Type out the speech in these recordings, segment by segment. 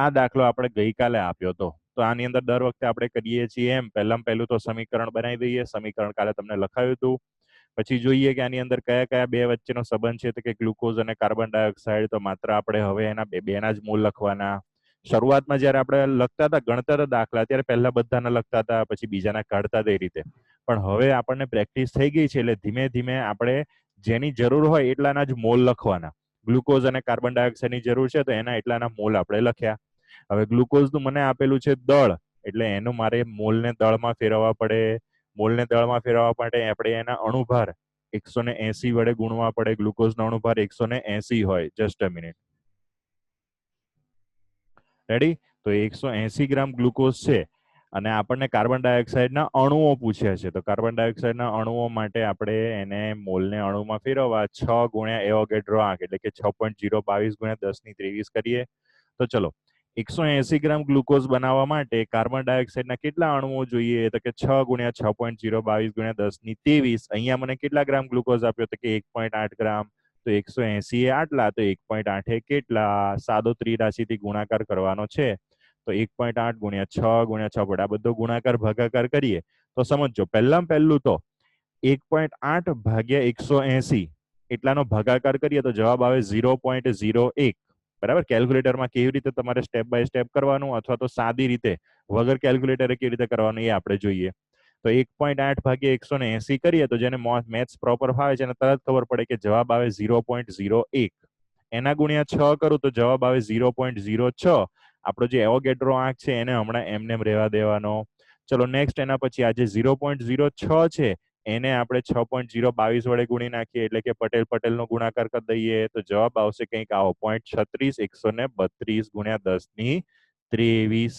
આ દાખલો આપણે ગઈકાલે આપ્યો હતો. તો આની અંદર દર વખતે આપણે કરીએ છીએ એમ પહેલું તો સમીકરણ બનાવી દઈએ. સમીકરણ કાલે તમને લખાયું હતું. પછી જોઈએ કે આની અંદર કયા કયા બે વચ્ચેનો સંબંધ છે, તો કે ગ્લુકોઝ અને કાર્બન ડાયોક્સાઇડ. તો માત્ર આપણે હવે એના બેના જ મૂળ લખવાના. શરૂઆતમાં જયારે આપણે લખતા હતા, ગણતા હતા દાખલા, ત્યારે પહેલા બધાના લખતા હતા, પછી બીજાના કાઢતા હતા એ રીતે. પણ હવે આપણને પ્રેક્ટિસ થઈ ગઈ છે, એટલે ધીમે ધીમે આપણે જેની જરૂર હોય એટલાના જ મોલ લખવાના. ગ્લુકોઝ અને કાર્બન ડાયોક્સાઇડની જરૂર છે, તો એના એટલાના મોલ આપણે લખ્યા. હવે ગ્લુકોઝનું મને આપેલું છે દળ, એટલે એનું મારે મોલને દળમાં ફેરવવા પડે. મોલને દળમાં ફેરવવા માટે આપણે એના અણુભાર 180 વડે ગુણવા પડે. ગ્લુકોઝનો અણુભાર 180 હોય. Just a minute. રેડી? તો 180 ગ્રામ ગ્લુકોઝ છે અને આપણને કાર્બન ડાયોક્સાઇડના અણુઓ પૂછ્યા છે. તો કાર્બન ડાયોક્સાઇડના અણુઓ માટે આપણે એને મોલને અણુમાં ફેરવવા 6 ગુણ્યા એવોગેડ્રો આંક, એટલે કે 6.022 ગુણ્યા 10⁻23 કરીએ. તો ચલો, 180 ગ્રામ ગ્લુકોઝ બનાવવા માટે કાર્બન ડાયોક્સાઇડના કેટલા અણુઓ જોઈએ? તો કે 6 ગુણ્યા 6.022 ગુણ્યા 10⁻23. અહીંયા મને કેટલા ગ્રામ ગ્લુકોઝ આપ્યો? તો કે 1.8 ગ્રામ. તો 180 એ આટલા, તો 1.8 એ કેટલા? સાદો ત્રિરાશિથી ગુણાકાર કરવાનો છે. તો 1.8 ગુણ્યા 6 ગુણ્યા 6 પડે. આ બધો ગુણાકાર ભાગાકાર કરીએ તો સમજો, પહેલું તો 1.8 ભાગ્યા 180 એટલાનો ભાગાકાર કરીએ તો જવાબ આવે 0.01. બરાબર? કેલ્ક્યુલેટરમાં કેવી રીતે તમારે સ્ટેપ બાય સ્ટેપ કરવાનું, અથવા તો સાદી રીતે વગર કેલ્ક્યુલેટરે કેવી રીતે કરવાનું એ આપણે જોઈએ. તો 1.8 ભાગ્યા 180 કરીએ તો જેને મેથ્સ પ્રોપર ફાવે છે એને તરત ખબર પડે કે જવાબ આવે 0.01. એના ગુણ્યા 6 કરું તો જવાબ આવે 0.06. આપણો જે એવોગેડ્રો આંક છે એને હમણાં એમને રહેવા દેવાનો. ચલો નેક્સ્ટ, એના પછી આ જે 0.06 છે એને આપણે 6.022 વડે ગુણી નાખીએ, એટલે કે પટેલનો ગુણાકાર કરી દઈએ તો જવાબ આવશે કંઈક આવો 0.36 132 ગુણ્યા 10⁻23.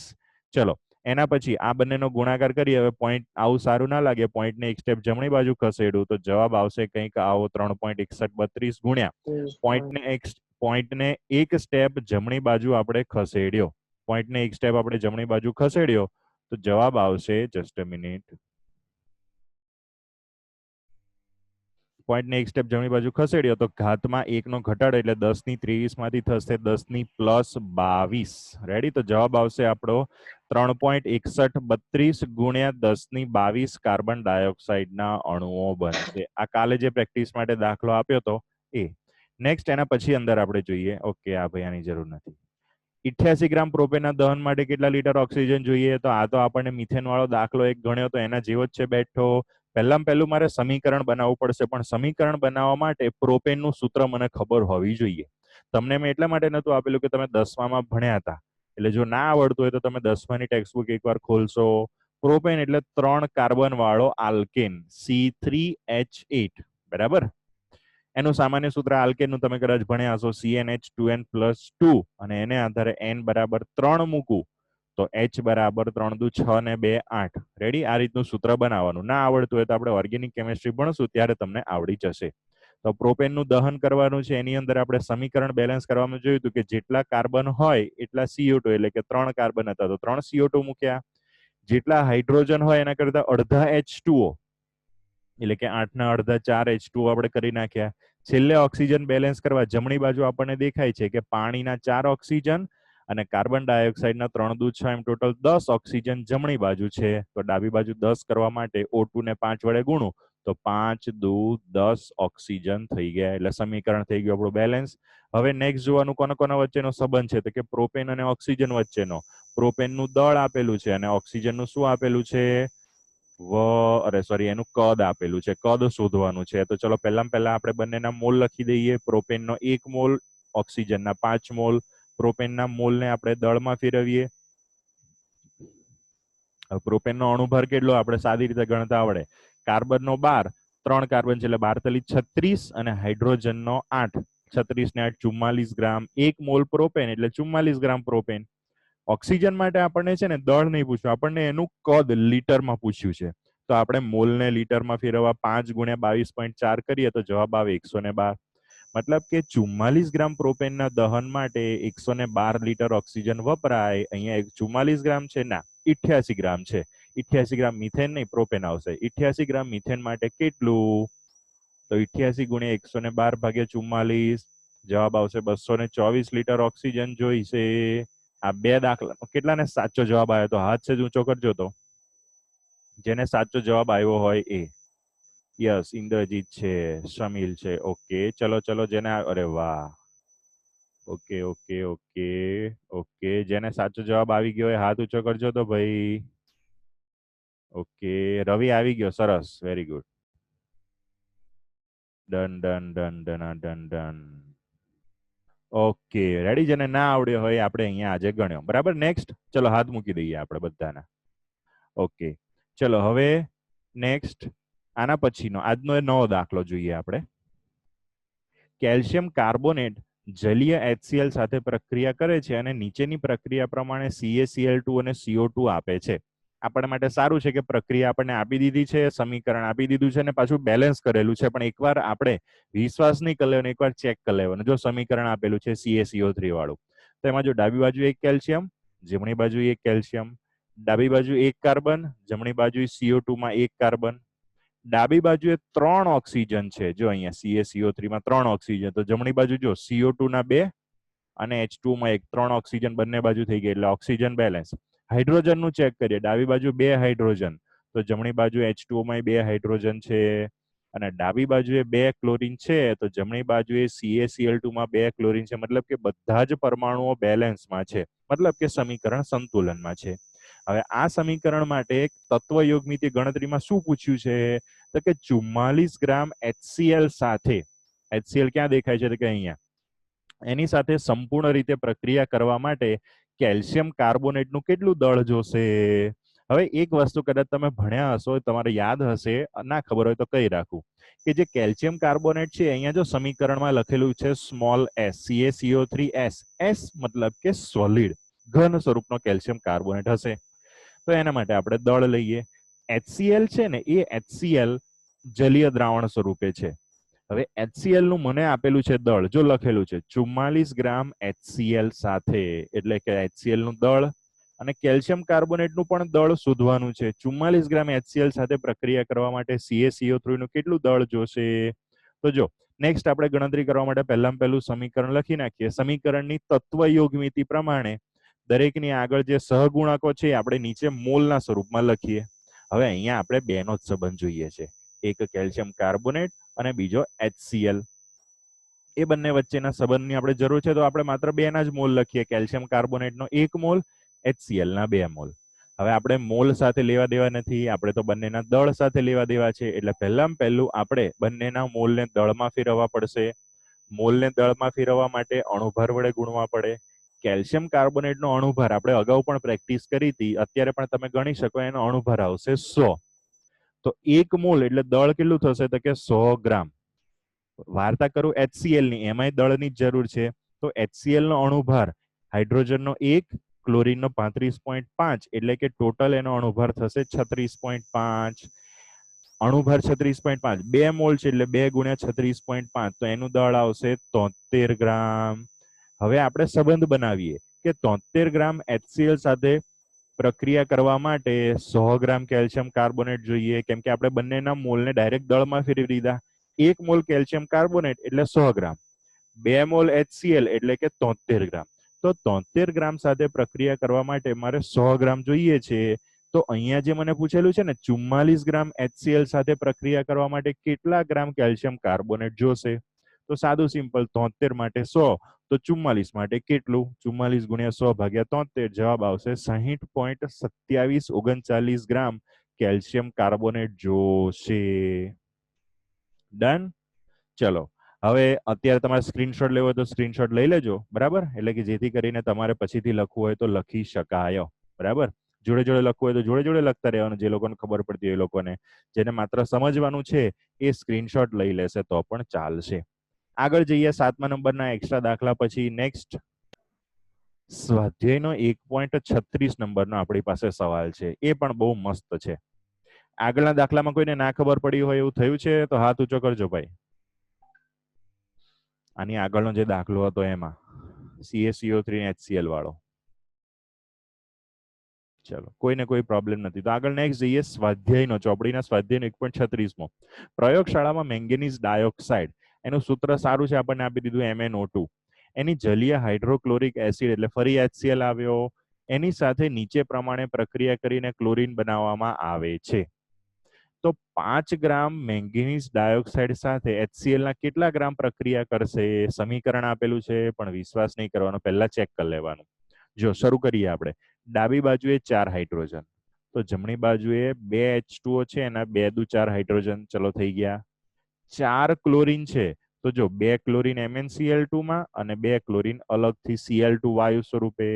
ચલો એના પછી આ બંનેનો ગુણાકાર કરીએ. હવે પોઈન્ટ આવું સારું ના લાગે, પોઈન્ટને એક સ્ટેપ જમણી બાજુ ખસેડું તો જવાબ આવશે કંઈક આવો 3.6132 ગુણ્યા પોઈન્ટને એક સ્ટેપ જમણી બાજુ આપણે ખસેડ્યો. પોઈન્ટને એક સ્ટેપ આપણે જમણી બાજુ ખસેડ્યો તો જવાબ આવશે, જસ્ટ અ મિનિટ, પોઈન્ટને એક સ્ટેપ જમણી બાજુ ખસેડ્યો તો ઘાતમાં 1 નો ઘટાડો, એટલે 10⁻23 માંથી થશે 10+22. રેડી? તો જવાબ આવશે આપણો 3.6132 ગુણ્યા 10⁻22 કાર્બન ડાયોક્સાઇડના અણુઓ બનશે. આ કાલે જે પ્રેક્ટિસ માટે દાખલો આપ્યો હતો એ. નેક્સ્ટ, એના પછી અંદર આપણે જોઈએ. ઓકે, આ ભાઈ આની જરૂર નથી. 88 ગ્રામ પ્રોપેનના દહન માટે કેટલા લીટર ઓક્સિજન જોઈએ? તો આ તો આપણને મિથેન વાળો દાખલો એક ગણ્યો તો એના જેવો જ છે બેઠો. પહેલું મારે સમીકરણ બનાવવું પડશે, પણ સમીકરણ બનાવવા માટે પ્રોપેનનું સૂત્ર મને ખબર હોવી જોઈએ. તમને મેં એટલા માટે નતું આપેલું કે તમે 10માં ભણ્યા હતા, એટલે જો ના આવડતું હોય તો તમે 10માની ટેક્સ્ટબુક એકવાર ખોલશો. પ્રોપેન એટલે 3 કાર્બન વાળો આલ્કેન, C3H8. બરાબર? એનું સામાન્ય સૂત્ર આલ્કેનનું તમે કદાચ ભણ્યા હશો, CnH2n+2, અને એને આધારે n બરાબર 3 મૂકું તો H બરાબર 3 દુ 6 ને 2 8. રેડી? આ રીતનું સૂત્ર બનાવવાનું. ના આવડતું હોય તો આપણે ઓર્ગેનિક કેમિસ્ટ્રી ભણશું ત્યારે તમને આવડી જશે. તો પ્રોપેનનું દહન કરવાનું છે. એની અંદર આપણે સમીકરણ બેલેન્સ કરવામાં જોયું હતું કે જેટલા કાર્બન હોય એટલા CO2, એટલે કે 3 કાર્બન હતા તો 3 CO2 મૂક્યા. જેટલા હાઇડ્રોજન હોય એના કરતા અડધા H2O, એટલે કે 8ના અડધા 4 H2O આપણે કરી નાખ્યા. છેલ્લે ઓક્સિજન બેલેન્સ કરવા જમણી બાજુ આપણને દેખાય છે કે પાણીના 4 ઓક્સિજન અને કાર્બન ડાયોક્સાઇડના 3 દુ 6, એમ ટોટલ 10 ઓક્સિજન જમણી બાજુ છે. તો ડાબી બાજુ 10 કરવા માટે O2 ને 5 વડે ગુણું તો 5 દુ 10 ઓક્સિજન થઈ ગયા. એટલે સમીકરણ થઈ ગયું આપણું બેલેન્સ. હવે નેક્સ્ટ જોવાનું કોના વચ્ચેનો સંબંધ છે, તો કે પ્રોપેન અને ઓક્સિજન વચ્ચેનો. પ્રોપેનનું દળ આપેલું છે અને ઓક્સિજનનું શું આપેલું છે? એનું કદ આપેલું છે. કદ શોધવાનું છે. તો ચલો પહેલા આપણે બંનેના મોલ લખી દઈએ. પ્રોપેનનો 1 મોલ, ઓક્સિજનના 5 મોલ. પ્રોપેનના મોલને આપણે દળમાં ફેરવીએ. પ્રોપેનનો અણુભાર કેટલો આપણે સાદી રીતે ગણતા આવડે. કાર્બનનો 12, 3 કાર્બન છે એટલે 12 × 36, અને હાઇડ્રોજનનો 8, 36 ને 8 44 ગ્રામ. 1 મોલ પ્રોપેન એટલે 44 ગ્રામ પ્રોપેન. ઓક્સિજન માટે આપણને છે ને દળ નહીં પૂછ્યું, આપણને એનું કદ લીટરમાં પૂછ્યું છે. તો આપણે મોલને લીટરમાં ફેરવવા 5 × 22.4 કરીએ તો જવાબ આવે 112. મતલબ કે 44 ગ્રામ પ્રોપેનના દહન માટે 112 લીટર ઓક્સિજન વપરાય. અહીંયા 44 ગ્રામ છે, ના 88 ગ્રામ છે. 88 ગ્રામ મિથેન નહીં, પ્રોપેન આવશે. 88 ગ્રામ મિથેન માટે કેટલું? તો 88 × 112 ભાગ્યા 44, જવાબ આવશે 224 લીટર ઓક્સિજન જોઈશે. આ બે દાખલા કેટલાને સાચો જવાબ આવ્યો તો હાથ સેજ ઊંચો કરજો. તો જેને સાચો જવાબ આવ્યો હોય એ. યસ, ઇન્દ્રજીત છે, શમીલ છે. ઓકે, ચલો ચલો. જેને અરે વાહ, ઓકે ઓકે ઓકે ઓકે. જેને સાચો જવાબ આવી ગયો હોય હાથ ઊંચો કરજો તો ભાઈ. ઓકે, રવિ આવી ગયો, સરસ, very good. Done done done done done done. Okay, ready. જેને ના આવડ્યો હોય આપણે અહીંયા આજે ગણ્યો, બરાબર. નેક્સ્ટ, ચલો હાથ મૂકી દઈએ આપણે બધાના. ઓકે, ચલો હવે નેક્સ્ટ આના પછીનો આજનો નવો દાખલો જોઈએ આપણે. કેલ્શિયમ કાર્બોનેટ જલીય HCl સાથે પ્રક્રિયા કરે છે અને નીચેની પ્રક્રિયા પ્રમાણે CaCl2 અને CO2 આપે છે. આપણા માટે સારું છે કે પ્રક્રિયા આપણને આપી દીધી છે, સમીકરણ આપી દીધું છે અને પાછું બેલેન્સ કરેલું છે. પણ એકવાર આપણે વિશ્વાસ નહીં કરી લેવાનો, એકવાર ચેક કરી લેવાનું. જો સમીકરણ આપેલું છે CaCO3 વાળું, તો એમાં જો ડાબી બાજુ એક કેલ્શિયમ, જમણી બાજુ એક કેલ્શિયમ, ડાબી બાજુ એક કાર્બન, જમણી બાજુ CO2 માં એક કાર્બન, ડાબી બાજુએ 3 ઓક્સિજન છે. જો અહીંયા CaCO3 માં 3 ઓક્સિજન, તો જમણી બાજુ જો CO2 ના 2 અને H2 માં 1, 3 ઓક્સિજન બંને બાજુ થઈ ગયા, એટલે ઓક્સિજન બેલેન્સ. હાઇડ્રોજન નું ચેક કરીએ. ડાબી બાજુ 2 હાઇડ્રોજન, તો જમણી બાજુ H2 માં 2 હાઇડ્રોજન છે અને ડાબી બાજુએ 2 ક્લોરીન છે, તો જમણી બાજુએ CaCl2 માં 2 ક્લોરીન છે. મતલબ કે બધા જ પરમાણુઓ બેલેન્સમાં છે, મતલબ કે સમીકરણ સંતુલનમાં છે. હવે આ સમીકરણ માટે તત્વયોગમિતિ ગણતરીમાં શું પૂછ્યું છે? તો કે 44 ગ્રામ HCl સાથે, HCl ક્યાં દેખાય છે? તો કે અહીંયા, એની સાથે સંપૂર્ણ રીતે પ્રક્રિયા કરવા માટે કેલ્શિયમ કાર્બોનેટનું કેટલું દળ જોશે? હવે એક વસ્તુ કદાચ તમે ભણ્યા હશો, તમારે યાદ હશે, ના ખબર હોય તો કહી રાખું કે જે કેલ્શિયમ કાર્બોનેટ છે, અહીંયા જો સમીકરણમાં લખેલું છે સ્મોલ s, CaCO3s. s મતલબ કે સોલિડ, ઘન સ્વરૂપનો કેલ્શિયમ કાર્બોનેટ હશે. તો એના માટે આપણે દળ લઈએ. HCl છે ને, એ HCl જલીય દ્રાવણ સ્વરૂપે છે. હવે HCl નું મને આપેલું છે દળ, જો લખેલું છે 44 ગ્રામ HCl સાથે, એટલે કે HCl નું દળ અને કેલ્શિયમ કાર્બોનેટ નું પણ દળ શોધવાનું છે. 44 ગ્રામ HCl સાથે પ્રક્રિયા કરવા માટે CaCO3 નું કેટલું દળ જોશે? તો જો નેક્સ્ટ આપણે ગણતરી કરવા માટે પહેલું સમીકરણ લખી નાખીએ. સમીકરણની તત્વયોગમિતિ પ્રમાણે દરેકની આગળ જે સહગુણકો છે આપણે નીચે મોલના સ્વરૂપમાં લખીએ. હવે અહીંયા આપણે બેનો જ સંબંધ જોઈએ છે, એક કેલ્શિયમ કાર્બોનેટ અને બીજો HCl. એ બંને વચ્ચેના સંબંધની આપણે જરૂર છે, તો આપણે માત્ર બેના જ મોલ લખીએ. કેલ્શિયમ કાર્બોનેટનો 1 મોલ, HCl ના 2 મોલ. હવે આપણે મોલ સાથે લેવા દેવા નથી, આપણે તો બંનેના દળ સાથે લેવા દેવા છે. એટલે પહેલું આપણે બંનેના મોલને દળમાં ફેરવવા પડશે. મોલને દળમાં ફેરવવા માટે અણુભાર વડે ગુણવા પડે. કેલ્શિયમ કાર્બોનેટનો અણુભાર આપણે અગાઉ પણ પ્રેક્ટિસ કરી હતી, અત્યારે પણ તમે ગણી શકો. એનો અણુભાર આવશે 100. તો 1 મોલ એટલે દળ કેટલું થશે? તો કે 100 ગ્રામ. વાર્તા કરું HCl ની, એમાંય દળની જ જરૂર છે. તો HCl નો અણુભાર હાઇડ્રોજનનો 1, ક્લોરીનનો 35.5, એટલે કે ટોટલ એનો અણુભાર થશે 36.5. અણુભાર 36.5, 2 મોલ છે એટલે 2 ગુણ્યા 36.5, તો એનું દળ આવશે 73 ગ્રામ. હવે આપણે સંબંધ બનાવીએ કે 73 ગ્રામ HCl સાથે પ્રક્રિયા કરવા માટે 100 ગ્રામ કેલ્શિયમ કાર્બોનેટ જોઈએ, કેમ કે આપણે બંનેના મોલને ડાયરેક્ટ દળમાં ફેરવી દીધા. 1 મોલ કેલ્શિયમ કાર્બોનેટ એટલે 100 ગ્રામ, 2 મોલ HCl એટલે કે 73 ગ્રામ. તો 73 ગ્રામ સાથે પ્રક્રિયા કરવા માટે મારે 100 ગ્રામ જોઈએ છે. તો અહીંયા જે મને પૂછેલું છે ને, 44 ગ્રામ HCl સાથે પ્રક્રિયા કરવા માટે કેટલા ગ્રામ કેલ્શિયમ કાર્બોનેટ જોશે? તો સાદું સિમ્પલ, 73 માટે 100, તો 44 માટે કેટલું? 44 ગુણ્યા 100 ભાગ્યા 73, જવાબ આવશે 60.2739 ગ્રામ કેલ્શિયમ કાર્બોનેટ જોશે. ડન. ચલો હવે અત્યારે તમારે સ્ક્રીનશોટ લેવો હોય તો સ્ક્રીનશોટ લઈ લેજો, બરાબર. એટલે કે જેથી કરીને તમારે પછીથી લખવું હોય તો લખી શકાય, બરાબર. જોડે જોડે લખવું હોય તો જોડે જોડે લખતા રહેવાનું, જે લોકોને ખબર પડતી હોય એ લોકોને. જેને માત્ર સમજવાનું છે એ સ્ક્રીનશોટ લઈ લેશે તો પણ ચાલશે. આગળ જઈએ 7મા નંબરના એક્સ્ટ્રા દાખલા પછી. નેક્સ્ટ સ્વાધ્યાયનો 1.36 નંબરનો આપણી પાસે સવાલ છે, એ પણ બહુ મસ્ત છે. આગળના દાખલામાં કોઈને ના ખબર પડી હોય એવું થયું છે તો હાથ ઊંચો કરજો ભાઈ. આની આગળનો જે દાખલો હતો એમાં CaCO3 HCl વાળો. ચલો, કોઈને કોઈ પ્રોબ્લેમ નથી તો આગળ નેક્સ્ટ જઈએ સ્વાધ્યાયનો, ચોપડીના સ્વાધ્યાયનો 1.36મો. પ્રયોગશાળામાં મેંગેનીઝ ડાયોક્સાઇડ, એનું સૂત્ર સારું છે, આપણને આપી દીધું MnO2. એની જલીય હાઇડ્રોક્લોરિક એસિડ એટલે ફરી HCl આવ્યો, એની સાથે નીચે પ્રમાણે પ્રક્રિયા કરીને ક્લોરીન બનાવવામાં આવે છે. તો 5 ગ્રામ મેંગેનીઝ ડાયોક્સાઇડ સાથે HCl ના કેટલા ગ્રામ પ્રક્રિયા કરશે? સમીકરણ આપેલું છે પણ વિશ્વાસ નહીં કરવાનો, પહેલા ચેક કરી લેવાનું. જો શરૂ કરીએ આપણે. ડાબી બાજુએ 4 હાઇડ્રોજન, તો જમણી બાજુએ 2 H2O છે, એના 2 દુ 4 હાઇડ્રોજન, ચલો થઈ ગયા. 4 ક્લોરીન છે, તો જો 2 ક્લોરીન MnCl2 માં અને 2 ક્લોરીન અલગથી Cl2 વાયુ સ્વરૂપે.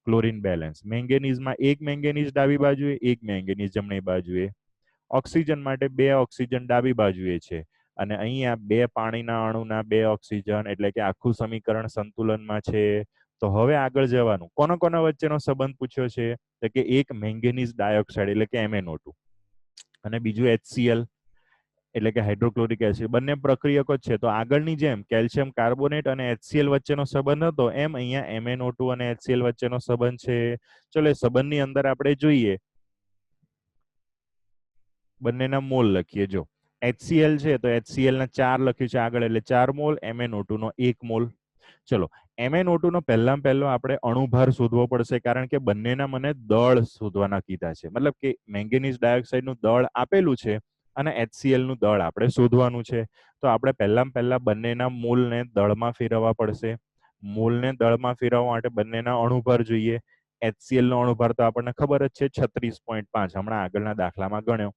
Chlorine balance. મેંગેનીઝમાં 1 મેંગેનીઝ ડાબી બાજુએ, 1 મેંગેનીઝ જમણી બાજુએ. ઓક્સિજન માટે 2 ઓક્સિજન ડાબી બાજુએ છે અને અહીંયા 2 પાણીના અણુના 2 ઓક્સિજન, એટલે કે આખું સમીકરણ સંતુલનમાં છે. તો હવે આગળ જવાનું. કોનો કોના વચ્ચેનો સંબંધ પૂછ્યો છે? તો કે એક મેંગેનીઝ ડાયોક્સાઇડ એટલે કે MnO2 અને બીજું HCl એટલે કે હાઇડ્રોક્લોરિક એસિડ, બંને પ્રક્રિયકો જ છે. તો આગળની જેમ કેલ્શિયમ કાર્બોનેટ અને HCl વચ્ચેનો સંબંધ હતો એમ અહીંયા MnO2 અને HCl વચ્ચેનો સંબંધ છે. ચલો એ સંબંધની અંદર આપણે જોઈએ. બંનેના મોલ લખીએ. જો HCl છે તો HCl ના 4 લખ્યું છે આગળ એટલે 4 મોલ, MnO2 નો 1 મોલ. ચલો MnO2 નો પહેલો આપણે અણુભાર શોધવો પડશે, કારણ કે બંનેના મને દળ શોધવાના કીધા છે. મતલબ કે મેંગેનીઝ ડાયોક્સાઇડ નું દળ આપેલું છે અને HCl નું દળ આપણે શોધવાનું છે. તો આપણે પહેલા બંનેના મોલને દળમાં ફેરવવા પડશે. મોલને દળમાં ફેરવવા માટે બંનેના અણુભાર જોઈએ. HCl નો અણુભાર તો આપણને ખબર જ છે 36.5, હમણાં આગળના દાખલામાં ગણ્યો.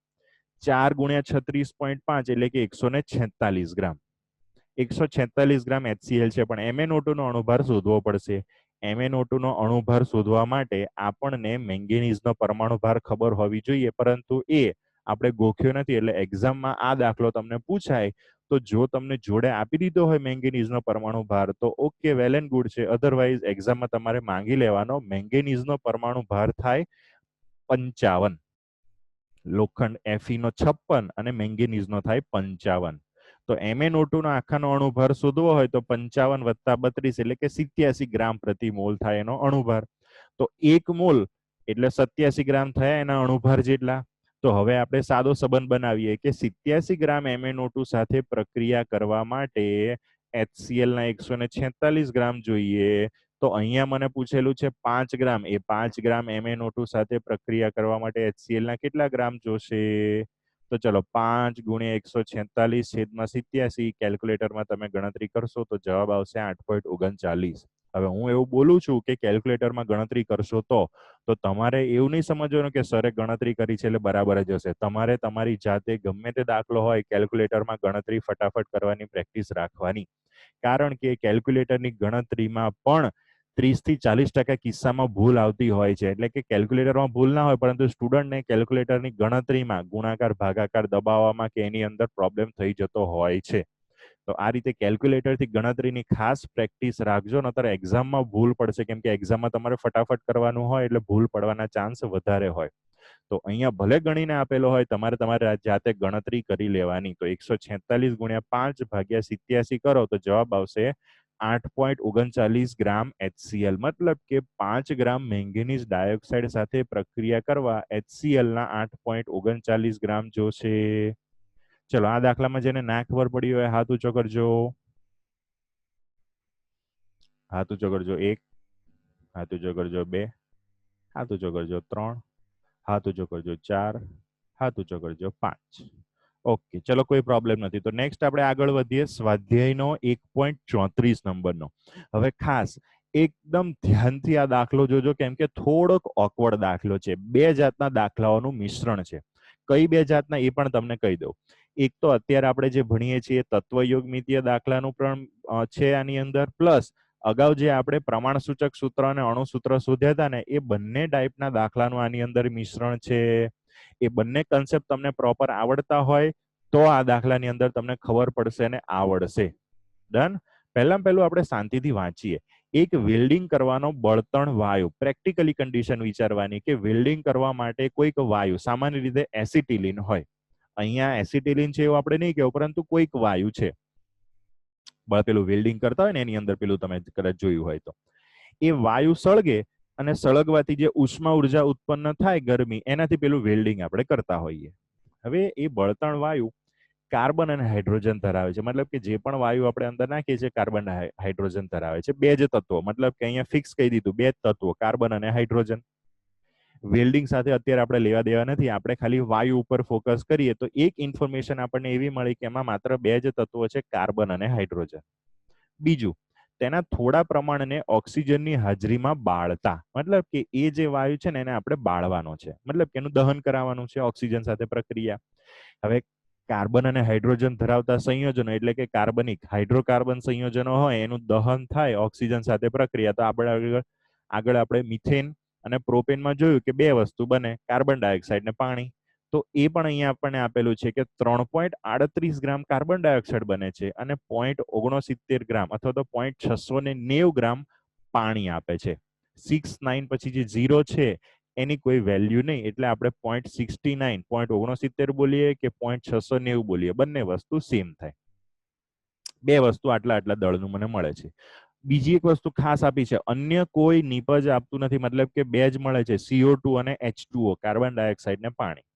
4 ગુણ્યા 36.5 એટલે કે 146 ગ્રામ. 146 ગ્રામ HCl છે, પણ MnO2 નો અણુભાર શોધવો પડશે. MnO2 નો અણુભાર શોધવા માટે આપણને મેંગેનીઝનો પરમાણુ ભાર ખબર હોવી જોઈએ, પરંતુ એ આપણે ગોખ્યો નથી. એટલે એક્ઝામમાં આ દાખલો તમને પૂછાય તો જો તમને જોડે આપી દીધો હોય મેંગેનીઝનો પરમાણુ ભાર તો ઓકે, વેલ એન્ડ ગુડ છે. અધરવાઇઝ એક્ઝામમાં તમારે માંગી લેવાનો મેંગેનીઝનો પરમાણુ ભાર થાય 55, લોખંડ Fe નો 56 અને મેંગેનીઝ નો થાય 55. તો MnO2 નો આખાનો અણુભાર શોધવો હોય તો 55 વત્તા 32 એટલે કે 87 ગ્રામ પ્રતિ મોલ થાય એનો અણુભાર. તો 1 મોલ એટલે 87 ગ્રામ થયા એના અણુભાર જેટલા. તો હવે આપણે સાદો સંબંધ બનાવીએ કે 87 ગ્રામ MnO2 સાથે પ્રક્રિયા કરવા માટે HCl ના 146 ગ્રામ જોઈએ. તો અહીંયા મને પૂછેલું છે 5 ગ્રામ. એ 5 ગ્રામ MnO2 સાથે પ્રક્રિયા કરવા માટે HCl ના કેટલા ગ્રામ જોશે? તો ચલો 5 ગુણ્યા 146 છેદમાં 87, કેલ્ક્યુલેટરમાં તમે ગણતરી કરશો તો જવાબ આવશે 8.39. હવે હું એવું બોલું છું કે કેલ્ક્યુલેટરમાં ગણતરી કરશો તો તમારે એવું નહીં સમજવાનું કે સરે ગણતરી કરી છે એટલે બરાબર જ હશે. તમારે તમારી જાતે ગમે તે દાખલો હોય કેલ્ક્યુલેટરમાં ગણતરી ફટાફટ કરવાની પ્રેક્ટિસ રાખવાની, કારણ કે કેલ્ક્યુલેટરની ગણતરીમાં પણ 30 થી 40% કિસ્સામાં ભૂલ આવતી હોય છે. એટલે કે કેલ્ક્યુલેટરમાં ભૂલ ના હોય, પરંતુ સ્ટુડન્ટને કેલ્ક્યુલેટરની ગણતરીમાં ગુણાકાર ભાગાકાર દબાવવામાં કે એની અંદર પ્રોબ્લેમ થઈ જતો હોય છે. તો આ રીતે કેલ્ક્યુલેટરથી ગણતરીની ખાસ પ્રેક્ટિસ રાખજો, નતર એક્ઝામમાં ભૂલ પડશે. કેમ કે એક્ઝામમાં તમારે ફટાફટ કરવાનું હોય એટલે ભૂલ પડવાના ચાન્સ વધારે હોય. તો અહીંયા ભલે ગણીને આપેલો હોય, તમારે જાતે ગણતરી કરી લેવાની. તો 146 ગુણ્યા 5 ભાગ્યા 87 કરો તો જવાબ આવશે 8.39 ગ્રામ HCl. મતલબ કે 5 ગ્રામ મેંગેનીઝ ડાયોક્સાઇડ સાથે પ્રક્રિયા કરવા HCl ના 8.39 ગ્રામ જોશે. ચલો આ દાખલામાં જેને ના ખબર પડી હોય હાથ ઊંચો કરજો. હાથ ઊંચો કરજો 1, હાથ ઊંચો કરજો 2, હાથ ઊંચો કરજો 3, હાથ ઊંચો કરજો 4, હાથ ઊંચો કરજો 5. ઓકે, ચલો કોઈ પ્રોબ્લેમ નથી. તો નેક્સ્ટ આપણે આગળ વધીએ સ્વાધ્યાયનો 1.34 નંબરનો. હવે ખાસ એકદમ ધ્યાનથી આ દાખલો જોજો, કેમ કે થોડોક ઓકવર્ડ દાખલો છે. 2 જાતના દાખલાઓનું મિશ્રણ છે. કઈ 2 જાતના એ પણ તમને કહી દઉં. એક તો અત્યારે આપણે જે ભણીએ છીએ તત્વયોગમિતીય દાખલાનું પણ છે આની અંદર, પ્લસ અગાઉ જે આપણે પ્રમાણસૂચક સૂત્ર અને અણુસૂત્ર શોધ્યા હતા ને, એ બંને ટાઈપના દાખલાનું આની અંદર મિશ્રણ છે. એ બંને કન્સેપ્ટ તમને પ્રોપર આવડતા હોય તો આ દાખલાની અંદર તમને ખબર પડશે અને આવડશે. ડન. પહેલું આપણે શાંતિથી વાંચીએ. એક વેલ્ડિંગ કરવાનો બળતણ વાયુ, પ્રેક્ટિકલી કન્ડિશન વિચારવાની કે વેલ્ડિંગ કરવા માટે કોઈક વાયુ, સામાન્ય રીતે એસિટિલિન હોય. અહીંયા એસિટિલિન છે એવું આપણે નહીં કહેવું, પરંતુ કોઈક વાયુ છે. પેલું વેલ્ડિંગ કરતા હોય ને એની અંદર પેલું તમે કદાચ જોયું હોય તો એ વાયુ સળગે અને સળગવાથી જે ઉષ્મા ઉર્જા ઉત્પન્ન થાય ગરમી, એનાથી પેલું વેલ્ડિંગ આપણે કરતા હોઈએ. હવે એ બળતણ વાયુ કાર્બન અને હાઇડ્રોજન ધરાવે છે. મતલબ કે જે પણ વાયુ આપણે અંદર નાખીએ છીએ કાર્બન હાઇડ્રોજન ધરાવે છે. બે જ તત્વો, મતલબ કે અહીંયા ફિક્સ કહી દીધું, બે જ તત્વો કાર્બન અને હાઇડ્રોજન. વેલ્ડિંગ સાથે અત્યારે આપણે લેવા દેવા નથી, આપણે ખાલી વાયુ ઉપર ફોકસ કરીએ તો એક ઇન્ફોર્મેશન આપણને એવી મળી કે એમાં માત્ર બે જ તત્વો છે, કાર્બન અને હાઇડ્રોજન. બીજું, તેના થોડા પ્રમાણને ઓક્સિજનની હાજરીમાં બાળતા, મતલબ કે એ જે વાયુ છે ને એને આપણે બાળવાનો છે, મતલબ કે એનું દહન કરાવવાનું છે ઓક્સિજન સાથે પ્રક્રિયા. હવે કાર્બન અને હાઇડ્રોજન ધરાવતા સંયોજનો એટલે કે કાર્બનિક હાઇડ્રોકાર્બન સંયોજનો હોય એનું દહન થાય ઓક્સિજન સાથે પ્રક્રિયા. તો આપણે આગળ આપણે મિથેન અને પ્રોપેનમાં જોયું કે બે વસ્તુ બને, કાર્બન ડાયોક્સાઇડ ને પાણી. તો એ પણ અહીંયા આપણને આપેલું છે કે 3.38 ગ્રામ કાર્બન ડાયોક્સાઇડ બને છે અને 0.69 ગ્રામ અથવા તો 0.690 ગ્રામ પાણી આપે છે. 69 પછી જે 0 છે એની કોઈ વેલ્યુ નહીં, એટલે આપણે 0.69 0.69 બોલીએ કે 0.690 બોલીએ, બંને વસ્તુ સેમ થાય. બે વસ્તુ આટલા દળનું મને મળે છે. બીજી એક વસ્તુ ખાસ આપી છે, અન્ય કોઈ નિપજ આપતું નથી, મતલબ કે બે જ મળે છે, CO2 અને H2O, કાર્બન ડાયોક્સાઇડ ને પાણી.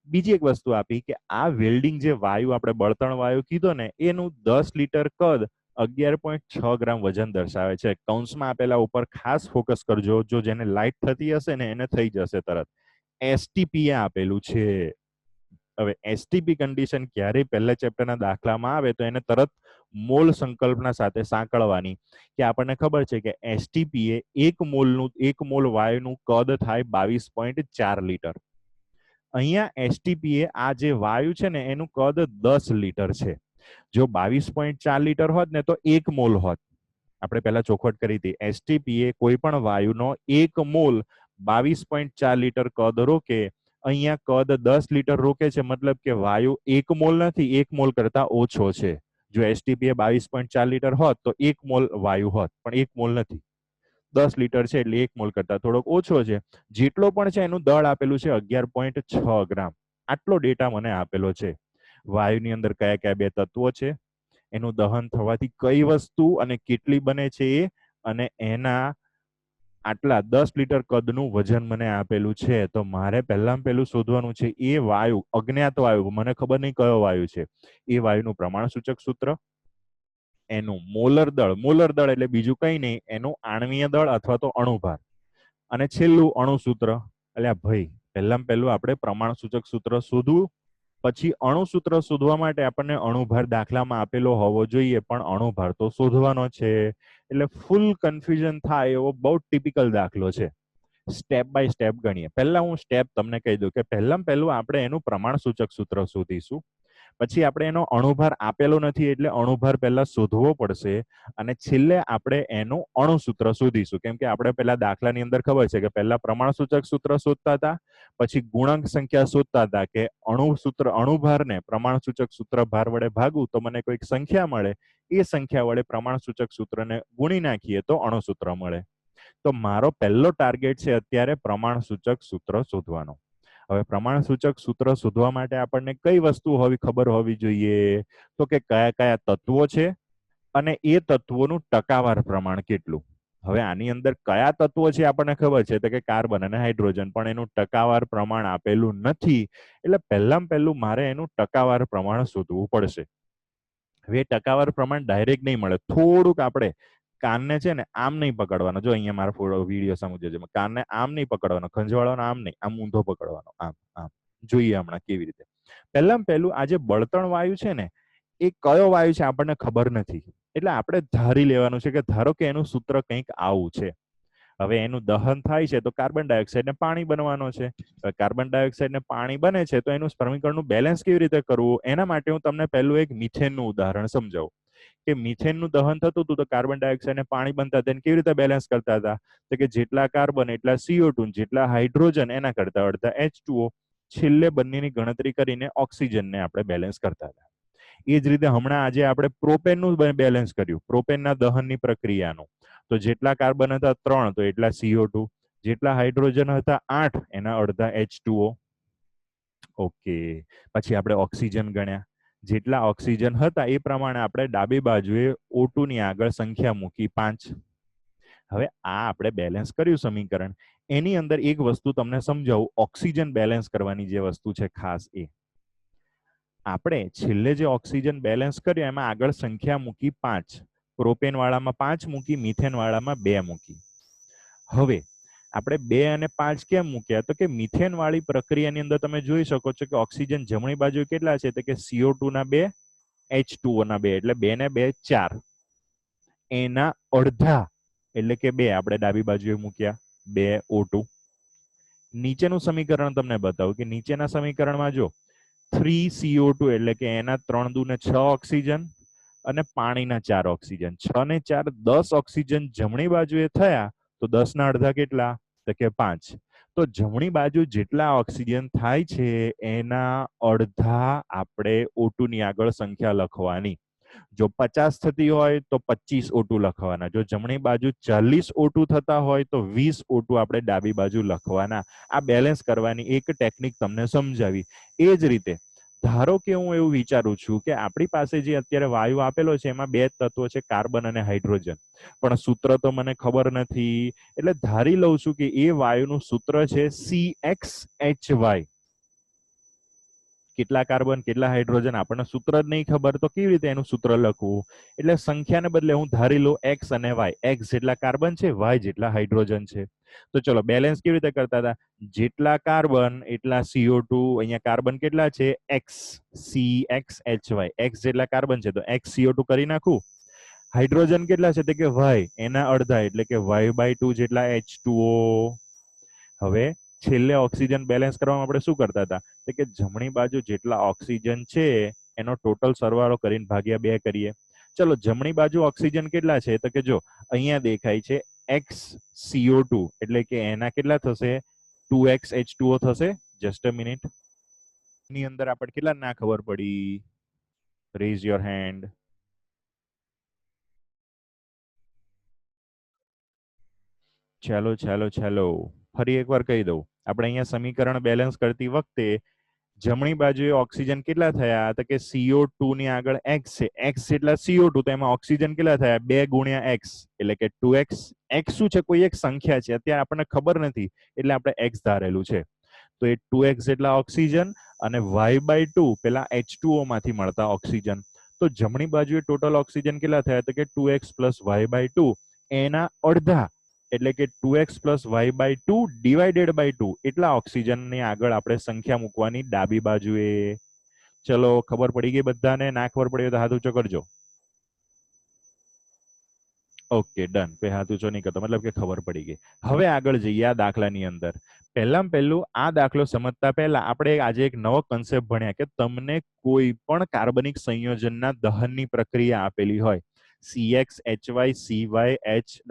બીજી એક વસ્તુ આપી કે આ વેલ્ડિંગ જે વાયુ આપણે બળતણ વાયુ કીધો ને એનું 10 લીટર કદ 11.6 ગ્રામ વજન દર્શાવે છે. કૌંસમાં આપેલા ઉપર ખાસ ફોકસ કરજો, જો જેને લાઇટ થતી હશે ને એને થઈ જશે તરત. STP આપેલું છે. હવે STP કન્ડિશન ક્યારેય પહેલા ચેપ્ટરના દાખલામાં આવે તો એને તરત મોલ સંકલ્પના સાથે સાંકળવાની, કે આપણને ખબર છે કે STP એ એક મોલ વાયુનું કદ થાય 22.4 લીટર. અહીંયા STP એ આ જે વાયુ છે ને એનું કદ 10 લીટર છે. જો 22.4 લીટર હોત ને તો 1 મોલ હોત. આપણે પહેલા ચોખવટ કરી હતી, STP એ કોઈ પણ વાયુનો 1 મોલ 22.4 લીટર કદ રોકે, અહીંયા કદ 10 લીટર રોકે છે, મતલબ કે વાયુ 1 મોલ નથી, 1 મોલ કરતા ઓછો છે. જો STP એ 22.4 લીટર હોત તો 1 મોલ વાયુ હોત, પણ 1 મોલ નથી, 10 લીટર છે એટલે 1 મોલ કરતા થોડોક ઓછો છે. જેટલો પણ છે એનું દળ આપેલું છે 11.6 ગ્રામ. આટલો ડેટા મને આપેલો છે. વાયુની અંદર કયા કયા બે તત્વો છે, એનું દહન થવાથી કઈ વસ્તુ અને કેટલી બને છે એ, અને એના આટલા 10 લીટર કદનું વજન મને આપેલું છે. તો મારે પહેલું શોધવાનું છે એ વાયુ, અજ્ઞાત વાયુ, મને ખબર નહીં કયો વાયુ છે, એ વાયુનું પ્રમાણ સૂચક સૂત્ર, એનું મોલર દળ એટલે બીજું કઈ નહીં, એનું આણ્વીય દળ અથવા તો અણુભાર, અને છેલ્લું અણુ સૂત્ર. એટલે ભાઈ પહેલું આપણે પ્રમાણ સૂચક સૂત્ર શોધવું, પછી અણુ સૂત્ર શોધવા માટે આપણને અણુભાર દાખલામાં આપેલો હોવો જોઈએ, પણ અણુભાર તો શોધવાનો છે. એટલે ફૂલ કન્ફ્યુઝન થાય એવો બહુ ટિપિકલ દાખલો છે. સ્ટેપ બાય સ્ટેપ ગણીએ. પહેલા હું સ્ટેપ તમને કહી દઉં કે પહેલું આપણે એનું પ્રમાણ સૂચક સૂત્ર શોધીશું, પછી આપણે એનો અણુભાર આપેલો નથી એટલે અણુભાર પહેલા શોધવો પડશે, અને છેલ્લે આપણે એનું અણુસૂત્ર શોધીશું. કેમ કે આપણે પહેલા દાખલાની અંદર ખબર છે કે પહેલા પ્રમાણ સૂચક સૂત્ર શોધતા હતા, પછી ગુણાંક સંખ્યા શોધતા હતા કે અણુભારને પ્રમાણ સૂચક સૂત્ર ભાર વડે ભાગવું તો મને કોઈક સંખ્યા મળે, એ સંખ્યા વડે પ્રમાણ સૂચક સૂત્રને ગુણી નાખીએ તો અણુસૂત્ર મળે. તો મારો પહેલો ટાર્ગેટ છે અત્યારે પ્રમાણ સૂચક સૂત્ર શોધવાનો. હવે પ્રમાણ સૂચક સૂત્ર શોધવા માટે આપણને કઈ વસ્તુ ખબર હોવી જોઈએ, તો કે કયા કયા તત્વો છે અને એ તત્વોનું ટકાવાર પ્રમાણ કેટલું. હવે આની અંદર કયા તત્વો છે આપણને ખબર છે, તો કે કાર્બન અને હાઇડ્રોજન, પણ એનું ટકાવાર પ્રમાણ આપેલું નથી. એટલે પહેલું મારે એનું ટકાવાર પ્રમાણ શોધવું પડશે. હવે ટકાવાર પ્રમાણ ડાયરેક્ટ નહીં મળે, થોડુંક આપણે કાનને છે ને આમ નહીં પકડવાનો. જો અહીંયા મારો વિડીયો સમજો છે, કાનને આમ નહીં પકડવાનો, ખંજવાળવાનો આમ નહીં, આમ ઊંધો પકડવાનો, આમ આમ. જોઈએ હમણાં કેવી રીતે. પહેલું આ જે બળતણ વાયુ છે ને એ કયો વાયુ છે આપણને ખબર નથી, એટલે આપણે ધારી લેવાનું છે કે ધારો કે એનું સૂત્ર કંઈક આવું છે. હવે એનું દહન થાય છે તો કાર્બન ડાયોક્સાઇડ ને પાણી બનવાનો છે. કાર્બન ડાયોક્સાઇડ ને પાણી બને છે તો એનું સમીકરણનું બેલેન્સ કેવી રીતે કરવું, એના માટે હું તમને પહેલું એક મિથેનનું ઉદાહરણ સમજાવું કે મિથેનનું દહન થતું હતું તો કાર્બન ડાયોક્સાઇડ ને પાણી બનતા, તેને કેવી રીતે બેલેન્સ કરતા હતા, તો કે જેટલા કાર્બન એટલા CO2, જેટલા હાઇડ્રોજન એના કરતા અડધા H2O, છેલ્લે બંનેની ગણતરી કરીને ઓક્સિજનને આપણે બેલેન્સ કરતા હતા. એ જ રીતે હમણાં આજે આપણે પ્રોપેનનું બેલેન્સ કર્યું, પ્રોપેનના દહનની પ્રક્રિયાનું. તો જેટલા કાર્બન હતા 3 તો એટલા CO2, જેટલા હાઇડ્રોજન હતા 8 એના અડધા H2O. ઓકે, પછી આપણે ઓક્સિજન ગણ્યા, જેટલા ઓક્સિજન હતા એ પ્રમાણે આપણે ડાબી બાજુએ O2 ની આગળ સંખ્યા મૂકી 5. હવે આ આપણે બેલેન્સ કર્યું સમીકરણ. એની અંદર એક વસ્તુ તમને સમજાવું, ઓક્સિજન બેલેન્સ કરવાની જે વસ્તુ છે ખાસ એ આપણે છેલ્લે જે ઓક્સિજન બેલેન્સ કર્યો એમાં આગળ સંખ્યા મૂકી 5, પ્રોપેન વાળામાં 5 મૂકી, મિથેન વાળામાં 2 મૂકી. હવે આપણે 2 અને 5 કેમ મૂક્યા? તો કે મિથેન વાળી પ્રક્રિયાની અંદર તમે જોઈ શકો છો કે ઓક્સિજન જમણી બાજુ કેટલા છે? તો કે CO2 ના 2, H2O ના 2, એટલે 2 ને 2 4. એના અડધા એટલે કે 2 આપણે ડાબી બાજુએ મૂક્યા, 2 O2. નીચેનું સમીકરણ તમને બતાવું કે નીચેના સમીકરણમાં જો 3CO2 એટલે કે એના 3 દુ ને 6 ઓક્સિજન અને પાણીના 4 ઓક્સિજન, 6 ને 4 10 ઓક્સિજન જમણી બાજુએ થયા, તો 10 ના અડધા કેટલા? તો કે 5. તો જમણી બાજુ જેટલા ઓક્સિજન થાય છે એના અડધા આપણે O2 ની આગળ સંખ્યા લખવાની. જો 50 થતી હોય તો 25 O2 લખવાના. જો જમણી બાજુ 40 O2 થતા હોય તો 20 O2 આપણે ડાબી બાજુ લખવાના. આ બેલેન્સ કરવાની એક ટેકનિક તમને સમજાવી. એ જ રીતે ધારો કે હું એવું વિચારું છું કે આપણી પાસે જે અત્યારે વાયુ આપેલો છે એમાં 2 તત્વો છે, કાર્બન અને હાઇડ્રોજન, પણ સૂત્ર તો મને ખબર નથી. એટલે ધારી લઉં છું કે એ વાયુનું સૂત્ર છે CXHY. કેટલા કાર્બન કેટલા હાઇડ્રોજન આપણને સૂત્ર જ નહીં ખબર, તો કેવી રીતે એનું સૂત્ર લખવું? એટલે સંખ્યાને બદલે હું ધારી લઉં X અને Y. X જેટલા કાર્બન છે, Y જેટલા હાઇડ્રોજન છે. તો ચલો બેલેન્સ કેવી રીતે કરતા હતા? જેટલા કાર્બન એટલા CO2. અહીંયા કાર્બન કેટલા છે? X, CXHY. X જેટલા કાર્બન છે તો X CO2 કરી નાખું. હાઇડ્રોજન કેટલા છે? તો કે Y, એના અડધા એટલે કે Y/2 જેટલા H2O. હવે છેલ્લે ઓક્સિજન બેલેન્સ કરવામાં આપણે શું કરતા હતા? તો કે જમણી બાજુ જેટલા ઓક્સિજન છે એનો ટોટલ સરવાળો કરીને ભાગ્યા 2 કરીએ. ચલો જમણી બાજુ ઓક્સિજન કેટલા છે? તો કે જો અહીંયા દેખાય છે XCO2 એટલે કે એના કેટલા થશે? 2x H2O થશે. Just a minute. ની અંદર આપણે કેટલા ના ખબર પડી? Rays your hand. ચાલો ફરી એકવાર કહી દઉં. આપણે અહીંયા સમીકરણ બેલેન્સ કરતી વખતે જમણી બાજુએ ઓક્સિજન કેટલા થયા? તો કે CO2 ની આગળ X છે, X જેટલા CO2, તો એમાં ઓક્સિજન કેટલા થયા? 2 ગુણ્યા X એટલે કે 2x. X શું છે? કોઈ એક સંખ્યા છે, અત્યારે આપણને ખબર નથી એટલે આપણે X ધારેલું છે. તો એ 2x જેટલા ઓક્સિજન અને Y/2 પેલા H2O માંથી મળતા ઓક્સિજન. તો જમણી બાજુએ ટોટલ ઓક્સિજન કેટલા થયા? તો કે 2x + Y/2 એના અડધા એટલે કે 2x + Y/2 ડિવાઇડેડ બાય 2 એટલા ઓક્સિજનની આગળ આપણે સંખ્યા મૂકવાની ડાબી બાજુએ. ચલો ખબર પડી ગઈ બધાને? ના ખબર પડી તો હાથ ઊંચો કરજો. Okay done. કોઈ હાથ ઊંચો નહીં કરતો, મતલબ કે ખબર પડી ગઈ. હવે આગળ જઈએ આ દાખલાની અંદર. પહેલું આ દાખલો સમજતા પહેલા આપણે આજે એક નવો કન્સેપ્ટ ભણ્યા કે તમને કોઈ પણ કાર્બનિક સંયોજનના દહનની પ્રક્રિયા આપેલી હોય, CXHY CYHZ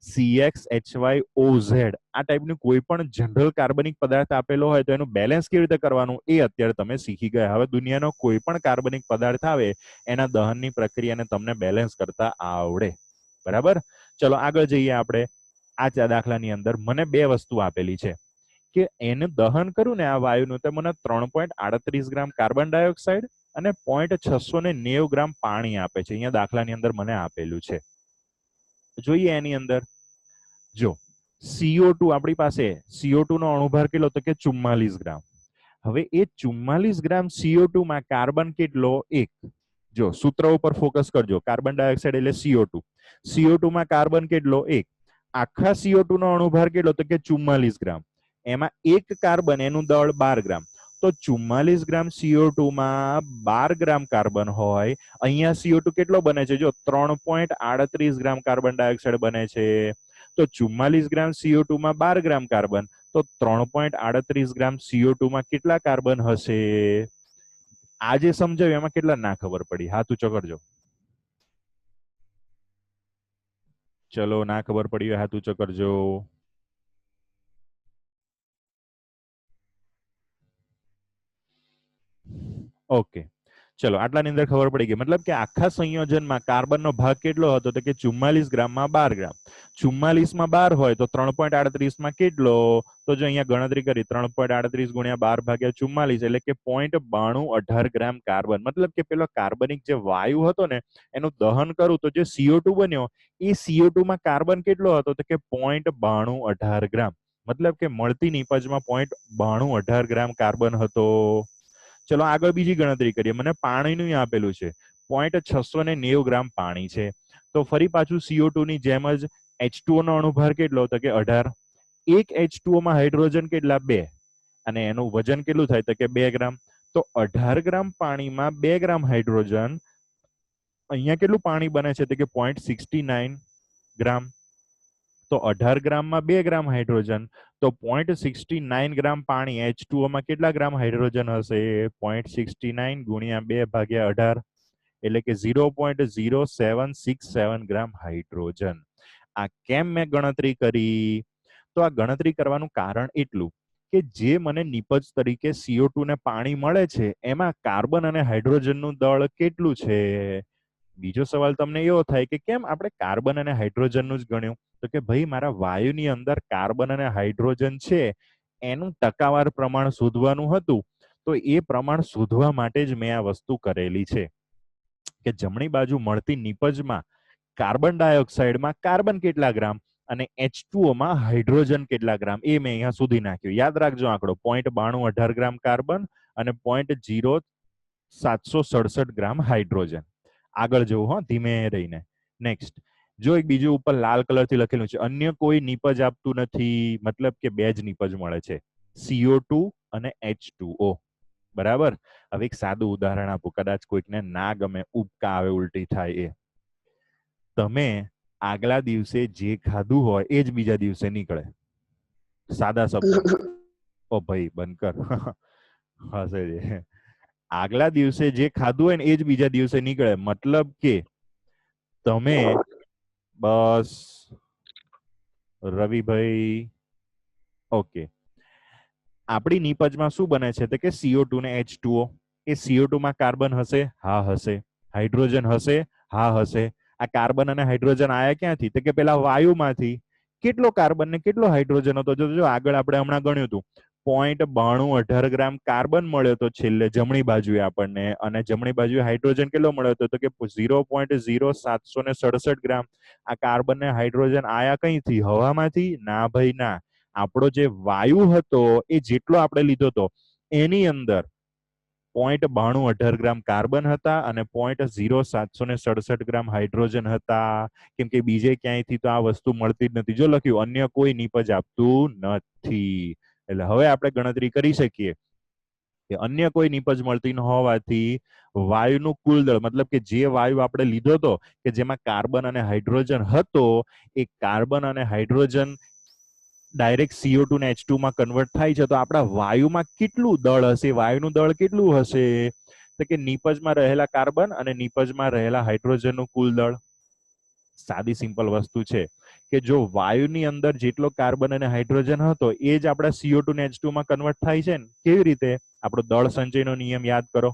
CXHYOZ, આ ટાઈપનું કોઈ પણ જનરલ કાર્બનિક પદાર્થ આપેલો હોય તો એનું બેલેન્સ કેવી રીતે કરવાનું એ અત્યારે તમે શીખી ગયા. હવે દુનિયાનો કોઈ પણ કાર્બનિક પદાર્થ આવે એના દહનની પ્રક્રિયાને તમને બેલેન્સ કરતા આવડે. બરાબર. ચલો આગળ જઈએ આપણે. આ દાખલાની અંદર મને 2 વસ્તુ આપેલી છે કે એનું દહન કરું ને આ વાયુનું, તો મને 3.38 ગ્રામ કાર્બન ડાયોક્સાઇડ અને 690 ગ્રામ પાણી આપે છે. અહીંયા દાખલાની અંદર મને આપેલું છે. જોઈએ એની અંદર. જો CO2 આપણી પાસે, CO2 નો અણુભાર કેટલો? તો કે 44 ગ્રામ. હવે એ 44 ગ્રામ CO2 માં કાર્બન કેટલો? 1. જો સૂત્ર ઉપર ફોકસ કરજો. કાર્બન ડાયોક્સાઇડ એટલે CO2. CO2 માં કાર્બન કેટલો? 1. આખા CO2 નો અણુભાર કેટલો? તો કે 44 ગ્રામ. એમાં 1 કાર્બન, એનું દળ 12 ગ્રામ. તો 44 ગ્રામ CO2 માં 12 ગ્રામ કાર્બન હોય. અહીંયા CO2 કેટલો બને છે? જો 3.38 ગ્રામ કાર્બન ડાયોક્સાઇડ બને છે. તો 44 ગ્રામ CO2 માં 12 ગ્રામ કાર્બન, તો 3.38 ગ્રામ CO2 માં કેટલા કાર્બન હશે? આજે સમજાવ્યું એમાં કેટલા ના ખબર પડી? હાથ ઊંચો કરજો. ચલો ના ખબર પડી હોય હાથ ઊંચો કરજો. ઓકે ચલો આટલાની અંદર ખબર પડી ગઈ. મતલબ કે આખા સંયોજનમાં કાર્બનનો ભાગ કેટલો હતો? તો કે 44 ગ્રામમાં 12 ગ્રામ. 44 માં 12 હોય તો 3.38 માં કેટલો? તો જો અહીંયા ગણતરી કરી, 3.38 ગુણ્યા 12 ભાગ્યા 44 એટલે કે 0.9218 ગ્રામ કાર્બન. મતલબ કે પેલો કાર્બનિક જે વાયુ હતો ને એનું દહન કરું તો જે CO2 બન્યો એ CO2 માં કાર્બન કેટલો હતો? તો કે 0.9218 ગ્રામ. મતલબ કે મળતી નિપજમાં 0.9218 ગ્રામ કાર્બન હતો. ચલો આગળ બીજી ગણતરી કરીએ. મને પાણીનું આપેલું છે 0.690 ગ્રામ પાણી છે. તો ફરી પાછું CO2 ની જેમ જ H2O નો અણુભાર કેટલો? તો કે 18. એક H2O માં હાઇડ્રોજન કેટલા? 2. અને એનું વજન કેટલું થાય? તો કે 2 ગ્રામ. તો 18 ગ્રામ પાણીમાં 2 ગ્રામ હાઇડ્રોજન. અહીંયા કેટલું પાણી બને છે? તો કે 0.69 ગ્રામ. તો 18 ગ્રામમાં 2 ગ્રામ હાઇડ્રોજન, તો 0.69 ગ્રામ પાણી H2O માં કેટલા ગ્રામ હાઇડ્રોજન હશે? 0.69 ગુણ્યા 2 ભાગ્યા 18, એટલે કે 0.0767 ગ્રામ હાઇડ્રોજન. આ કેમ મેં ગણતરી કરી? તો આ ગણતરી કરવાનું કારણ એટલું કે જે મને નિપજ તરીકે CO2 ને પાણી મળે છે એમાં કાર્બન અને હાઇડ્રોજનનું દળ કેટલું છે? બીજો સવાલ તમને એવો થાય કે કેમ આપણે કાર્બન અને હાઇડ્રોજનનું જ ગણ્યું? તો કે ભાઈ મારા વાયુની અંદર કાર્બન અને હાઇડ્રોજન છે એનું ટકાવાર પ્રમાણ શોધવાનું હતું. તો એ પ્રમાણ શોધવા માટે જ મેં આ વસ્તુ કરેલી છે કે જમણી બાજુ મળતી નિપજમાં કાર્બન ડાયોક્સાઇડમાં કાર્બન કેટલા ગ્રામ અને H2O માં હાઇડ્રોજન કેટલા ગ્રામ એ મેં અહીંયા સુધી નાખ્યું. યાદ રાખજો આંકડો 0.9218 ગ્રામ કાર્બન અને 0.0767 ગ્રામ હાઇડ્રોજન. આગળ જવું હો ધીમે રહીને. નેક્સ્ટ જો એક બીજું ઉપર લાલ કલરથી લખેલું છે અન્ય કોઈ નિપજ આપતું નથી, મતલબ કે 2 જ નિપજ મળે છે, CO2 અને H2O. બરાબર. હવે એક સાદું ઉદાહરણ આપું, કદાચ કોઈકને ના ગમે, ઉપકા આવે, ઉલટી થાય એ. તમે આગલા દિવસે જે ખાધું હોય એ જ બીજા દિવસે નીકળે. સાદા શબ્દો. ઓ ભાઈ બંધ કર. હશે છે. આગલા દિવસે જે ખાધું હોય ને એ જ બીજા દિવસે નીકળે. મતલબ કે તમે બસ રવિભાઈ ઓકે આપણી નિપજમાં શું બને છે તો કે CO2 ને H2O. એ CO2 માં કાર્બન હશે? હા હશે. હાઇડ્રોજન હશે? હા હશે. આ કાર્બન અને હાઇડ્રોજન આયા ક્યાંથી? તો કે પેલા વાયુમાંથી. કેટલો કાર્બન ને કેટલો હાઇડ્રોજન હતો? જો આગળ આપણે હમણાં ગણ્યું હતું 0.9218 ગ્રામ કાર્બન મળ્યો તો છેલ્લે જમણી બાજુએ આપણને, અને જમણી બાજુએ હાઇડ્રોજન કેટલો મળ્યો હતો? તો કે 0.0767 ગ્રામ. આ કાર્બન ને હાઇડ્રોજન આયા કઈથી? હવામાંથી? ના ભાઈ ના. આપણો જે વાયુ હતો એ જેટલો આપણે લીધો હતો એની અંદર 0.9218 ગ્રામ કાર્બન હતા અને 0.0767 ગ્રામ હાઇડ્રોજન હતા. કેમ કે બીજે ક્યાંયથી તો આ વસ્તુ મળતી જ નથી. જો લખ્યું અન્ય કોઈ નિપજ આપતું નથી, એટલે હવે આપણે ગણતરી કરી શકીએ કે અન્ય કોઈ નિપજ મળતી ન હોવાથી વાયુનું કુલ દળ, મતલબ કે જે વાયુ આપણે લીધો હતો કે જેમાં કાર્બન અને હાઇડ્રોજન હતો, એ કાર્બન અને હાઇડ્રોજન ડાયરેક્ટ CO2 ને H2 માં કન્વર્ટ થાય છે. તો આપણા વાયુમાં કેટલું દળ હશે? વાયુનું દળ કેટલું હશે? તો કે નિપજમાં રહેલા કાર્બન અને નિપજમાં રહેલા હાઇડ્રોજનનું કુલ દળ. સાદી સિમ્પલ વસ્તુ છે કે જો વાયુની અંદર જેટલો કાર્બન અને હાઇડ્રોજન હતો એ જ આપણા CO2 ને H2 માં કન્વર્ટ થાય છે ને. કેવી રીતે? આપણો દળ સંચયનો નિયમ યાદ કરો.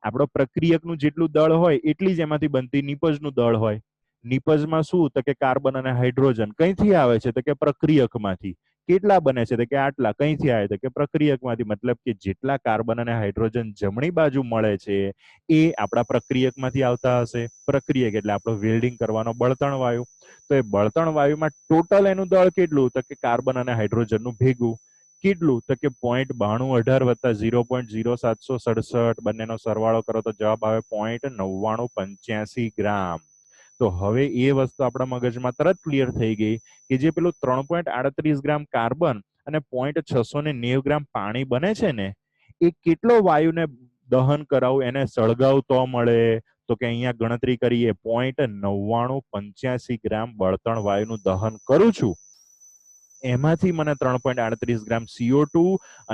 આપણો પ્રક્રિયકનું જેટલું દળ હોય એટલી જ એમાંથી બનતી નિપજનું દળ હોય. નિપજમાં શું? તો કે કાર્બન અને હાઇડ્રોજન કઈથી આવે છે? તો કે પ્રક્રિયકમાંથી. કેટલા બને છે? તો કે આટલા. કઈથી આવે? તો કે પ્રક્રિયકમાંથી. મતલબ કે જેટલા કાર્બન અને હાઇડ્રોજન જમણી બાજુ મળે છે એ આપણા પ્રક્રિયકમાંથી આવતા હશે. પ્રક્રિયક એટલે આપણો વેલ્ડિંગ કરવાનો બળતણ વાયુ. તો એ બળતણ વાયુમાં ટોટલ એનું દળ કેટલું? તો કે કાર્બન અને હાઇડ્રોજનનું ભેગું. કેટલું? તો કે 0.9218 વત્તા 0.0767 બંનેનો સરવાળો કરો તો જવાબ આવે 0.9985 ગ્રામ. તો હવે એ વસ્તુ આપણા મગજમાં તરત ક્લિયર થઈ ગઈ કે જે પેલું 3.38 ગ્રામ કાર્બન અને 0.690 ગ્રામ પાણી બને છે ને, એ કેટલો વાયુને દહન કરાવું, એને સળગાવ તો મળે? તો કે અહીંયા ગણતરી કરીએ 0.9985 ગ્રામ બળતણ વાયુનું દહન કરું છું, એમાંથી મને 3.38 ગ્રામ CO2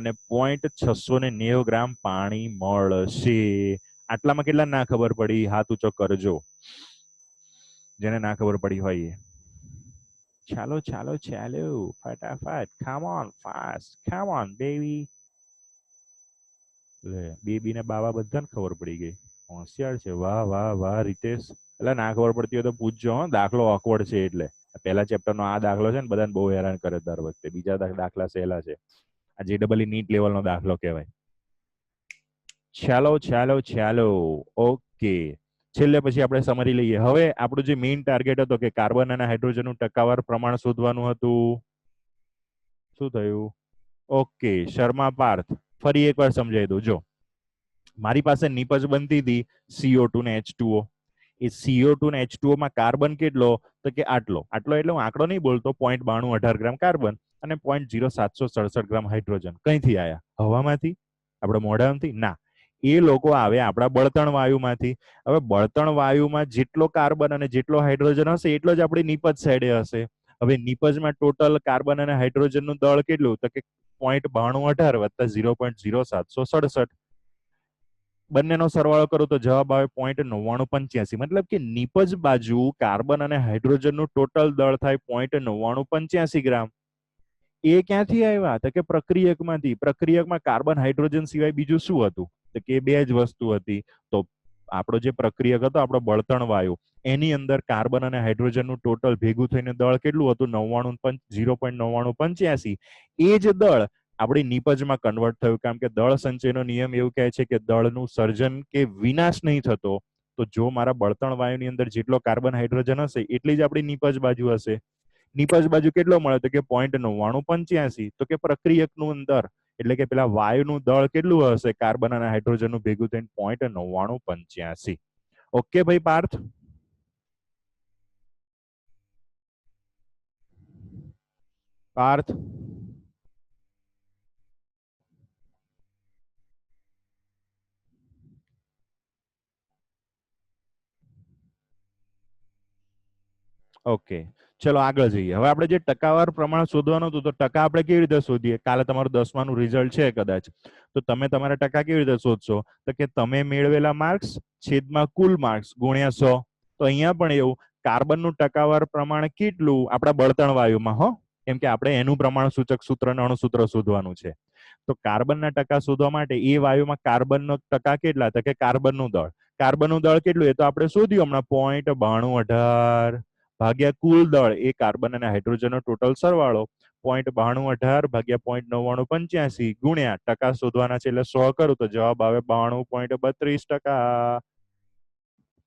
અને 0.690 ગ્રામ પાણી મળશે. આટલામાં કેટલા ના ખબર પડી? હાથ ઊંચો કરજો જેને ના ખબર પડી હોય. ચાલો ચાલો ચાલો ફટાફટ. Come on fast, come on baby. લે બેબી ને બાવા બધાને ખબર પડી ગઈ. હોશિયાર છે. વાહ વાહ વાહ રીતેશ. એટલે ના ખબર પડતી હોય તો પૂછજો હો. દાખલો ઓકવર્ડ છે એટલે. પહેલા ચેપ્ટર નો આ દાખલો છે ને બધાને બહુ હેરાન કરે દર વખતે. બીજા દાખલા સહેલા છે. આ JEE નીટ લેવલ નો દાખલો કહેવાય. ચાલો ચાલો ચાલો ઓકે. છેલ્લે પછી આપણે સમરી લઈએ. હવે આપણું જે મેઇન ટાર્ગેટ હતો કે કાર્બન અને હાઇડ્રોજનનું ટકાવાર પ્રમાણ શોધવાનું હતું, શું થયું? ઓકે શર્મા પાર્થ ફરી એકવાર સમજાવી દઉં. જો મારી પાસે નીપજ બનતી હતી CO2 ને H2O. એ CO2 ને H2O માં કાર્બન કેટલો? તો કે આટલો. આટલો એટલે હું આંકડો નહીં બોલતો, 0.9218 ગ્રામ કાર્બન અને 0.0767 ગ્રામ હાઇડ્રોજન. કઈથી આયા? હવામાંથી? આપણે મોઢામાંથી? ના, એ લોકો આવે આપણા બળતણ વાયુમાંથી. હવે બળતણ વાયુમાં જેટલો કાર્બન અને જેટલો હાઇડ્રોજન હશે એટલો જ આપણી નીપજ સાઈડે હશે. હવે નીપજમાં ટોટલ કાર્બન અને હાઇડ્રોજનનું દળ કેટલું? તો કે 0.9218 વત્તા 0.0767. બંનેનો સરવાળો કરો તો જવાબ આવે 0.9985. મતલબ કે નીપજ બાજુ કાર્બન અને હાઇડ્રોજનનું ટોટલ દળ થાય 0.9985 ગ્રામ. એ ક્યાંથી આવ્યા? તો કે પ્રક્રિયકમાંથી. પ્રક્રિયકમાં કાર્બન હાઇડ્રોજન સિવાય બીજું શું હતું? તો કે બે જ વસ્તુ હતી. તો આપણો જે પ્રક્રિયક હતો, આપણો બળતણ વાયુ, એની અંદર કાર્બન અને હાઇડ્રોજનનું ટોટલ ભેગું થઈને દળ કેટલું હતું? 0.9985. એ જ દળ આપણી નીપજમાં કન્વર્ટ થયું. કારણ કે દળ સંચયનો નિયમ એવું કહે છે કે દળનું સર્જન કે વિનાશ નહીં થતો. તો જો મારા બળતણ વાયુની અંદર જેટલો કાર્બન હાઇડ્રોજન હશે એટલી જ આપણી નીપજ બાજુ હશે. નીપજ બાજુ કેટલો મળે? તો કે 0.9985. તો કે પ્રક્રિયકનું અંદર એટલે કે પેલા વાયુનું દળ કેટલું હશે કાર્બન અને હાઇડ્રોજનનું ભેગું થઈને? 0.9985. ઓકે ભાઈ પાર્થ? પાર્થ ઓકે, ચલો આગળ જઈએ. હવે આપણે જે ટકાવાર પ્રમાણ શોધવાનું હતું, તો ટકા આપણે કેવી રીતે શોધીએ? કાલે તમારું 10માનું રિઝલ્ટ છે કદાચ, તો તમે તમારા ટકા કેવી રીતે શોધશો? તો કે તમે મેળવેલા માર્ક્સ છેદમાં કુલ માર્ક્સ ગુણ્યા 100. તો અહીંયા પણ એવું, કાર્બનનું ટકાવાર પ્રમાણ કેટલું આપણા બળતણ વાયુમાં, હો, કેમ કે આપણે એનું પ્રમાણ સૂચક સૂત્ર અને અણુસૂત્ર શોધવાનું છે. તો કાર્બનના ટકા શોધવા માટે એ વાયુમાં કાર્બનનો ટકા કેટલા? તો કે કાર્બનનું દળ. કાર્બનનું દળ કેટલું એ તો આપણે શોધ્યું હમણાં, 0.9218 ભાગ્યા કુલ દળ, એ કાર્બન અને હાઇડ્રોજનનો ટોટલ સરવાળો 0.9218 ભાગ્યા 0.9985 ગુણ્યા ટકા શોધવાના છે એટલે 100 કરું તો જવાબ આવે 92.32%.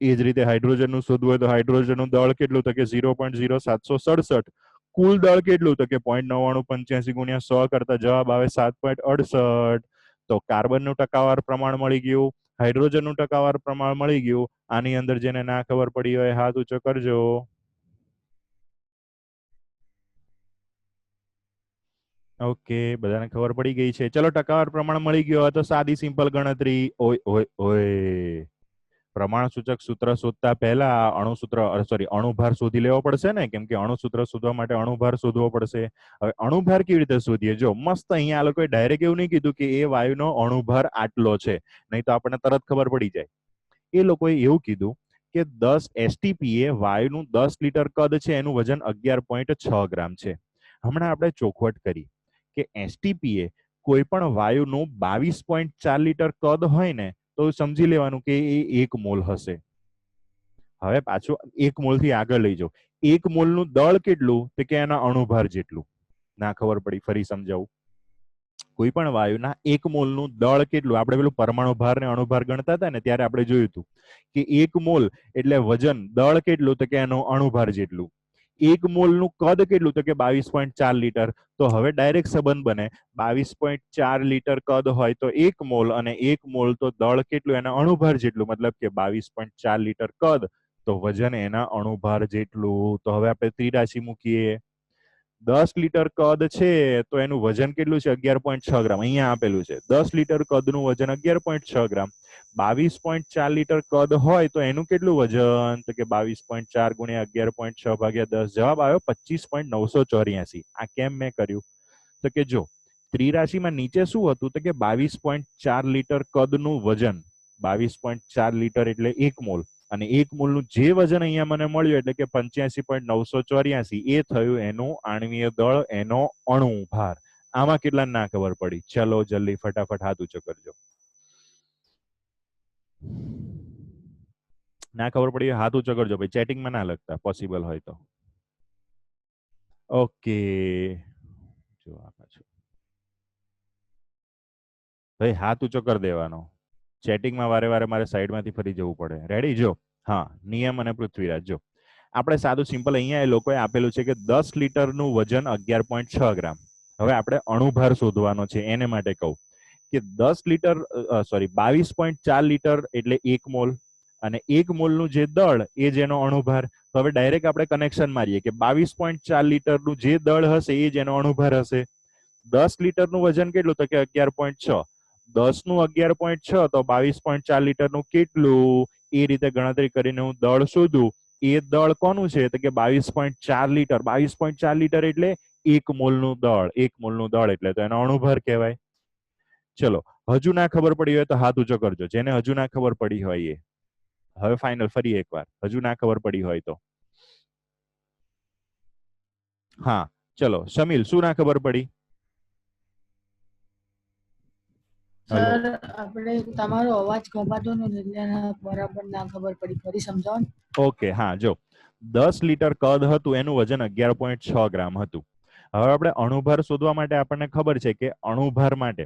એ જ રીતે હાઇડ્રોજનનું શોધવું હોય તો હાઇડ્રોજનનું દળ કેટલું? તો કે 0.0767. કુલ દળ કેટલું? તો કે 0.9985 ગુણ્યા 100 કરતા જવાબ આવે 7.68. તો કાર્બનનું ટકાવાર પ્રમાણ મળી ગયું, હાઇડ્રોજનનું ટકાવાર પ્રમાણ મળી ગયું. આની અંદર જેને ના ખબર પડી હોય હાથ ઊંચો કરજો. ઓકે, બધાને ખબર પડી ગઈ છે. ચલો, ટકાવાર પ્રમાણ મળી ગયો તો સાદી સિમ્પલ ગણતરી. ઓય ઓય ઓય, પ્રમાણ સૂચક સૂત્ર શોધતા પહેલા અણુભાર શોધી લેવો પડશે ને, કેમ કે અણુસૂત્ર શોધવા માટે અણુભાર શોધવો પડશે. હવે અણુભાર કેવી રીતે શોધીએ? જો મસ્ત અહીંયા આ લોકોએ ડાયરેક્ટ એવું નહીં કીધું કે એ વાયુનો અણુભાર આટલો છે, નહીં તો આપણને તરત ખબર પડી જાય. એ લોકોએ એવું કીધું કે 10 STPA વાયુનું 10 લિટર કદ છે, એનું વજન 11.6 ગ્રામ છે. હમણાં આપણે ચોખવટ કરી કે STPA કોઈ પણ વાયુનું 22.4 લિટર કદ હોય ને તો સમજી લેવાનું કે એ 1 મોલ હશે. હવે પાછું 1 મોલ થી આગળ લઈ જાઓ. 1 મોલનું દળ કેટલું? તો કે એના અણુભાર જેટલું. ના ખબર પડી, ફરી સમજાવું. કોઈ પણ વાયુના 1 મોલનું દળ કેટલું? આપણે પેલું પરમાણુ ભાર ને અણુભાર ગણતા હતા ને, ત્યારે આપણે જોયું હતું કે 1 મોલ એટલે વજન, દળ કેટલું? તો કે એનો અણુભાર જેટલું. 1 મોલનું કદ કેટલું? તો કે 22.4 લિટર. તો હવે ડાયરેક્ટ સંબંધ બને, 22.4 લિટર કદ હોય તો 1 મોલ, અને 1 મોલ તો દળ કેટલું? એના અણુભાર જેટલું. મતલબ કે 22.4 લિટર કદ તો વજન એના અણુભાર જેટલું. તો હવે આપણે ત્રિરાશી મૂકીએ. 10 લિટર કદ છે તો એનું વજન કેટલું છે? 11.6 ગ્રામ. અહીંયા આપેલું છે 10 લિટર કદનું વજન 11.6 ગ્રામ. 22.4 લિટર કદ હોય તો એનું કેટલું વજન? તો કે 22.4 ગુણ્યા 11.6 ભાગ્યા 10. જવાબ આવ્યો 25.984. આ કેમ મેં કર્યું? તો કે જો ત્રિરાશીમાં નીચે શું હતું? તો કે 22.4 લિટર કદનું વજન, 22.4 લિટર એટલે 1 મોલ, અને 1 મોલનું જે વજન અહીંયા મને મળ્યું એટલે કે 85.984, એ થયું એનું આણ્વીય દળ, એનો અણુ ભાર. આમાં કેટલા ના ખબર પડી? ચલો જલ્દી ફટાફટ હાથ ઊંચો કરજો. ના ખબર પડી હાથ ઊંચો કરજો ભાઈ, ચેટિંગમાં ના લખતા, પોસિબલ હોય તો. ઓકે, જો આ પાછું ભાઈ હાથ ઊંચો કરી દેવાનો. ચેટિંગમાં વારે વારે મારે સાઈડમાંથી ફરી જવું પડે. રેડી? જો હા, નિયમ અને પૃથ્વીરાજ. જો આપણે સાદું સિમ્પલ અહીંયા એ લોકોએ આપેલું છે કે 10 લિટરનું વજન 11.6 ગ્રામ. હવે આપણે અણુભાર શોધવાનો છે, એને માટે કહું કે 10 લીટર સોરી 22.4 લીટર એટલે 1 મોલ અને 1 મોલનું જે દળ એ જ એનો અણુભાર. તો હવે ડાયરેક્ટ આપણે કનેક્શન મારીએ કે 22.4 લીટરનું જે દળ હશે એ જ એનો અણુભાર હશે. 10 લીટરનું વજન કેટલું તો કે 11.6. 10 નું 11.6 તો 22.4 લીટરનું કેટલું એ રીતે ગણતરી કરીને હું દળ શોધું. એ દળ કોનું છે તો કે 22.4 લીટર. 22.4 લીટર એટલે 1 મોલનું દળ. 1 મોલનું દળ એટલે તો એનો અણુભાર કહેવાય. ચલો, હજુ ના ખબર પડી હોય તો હાથ ઊંચો કરજો. જેને હજુ ના ખબર પડી હોય એ. હવે ફાઇનલ ફરી એકવાર હજુ ના ખબર પડી હોય તો. હા ચલો શમીલ, શું ના ખબર પડી? સર આપણે તમારો અવાજ કપાતો નથી એટલે બરાબર ના ખબર પડી, ફરી સમજાવો ને. ઓકે, હા જો 10 લીટર કદ હતું એનું વજન 11.6 ગ્રામ હતું. હવે આપણે અણુભાર શોધવા માટે આપણને ખબર છે કે અણુભાર માટે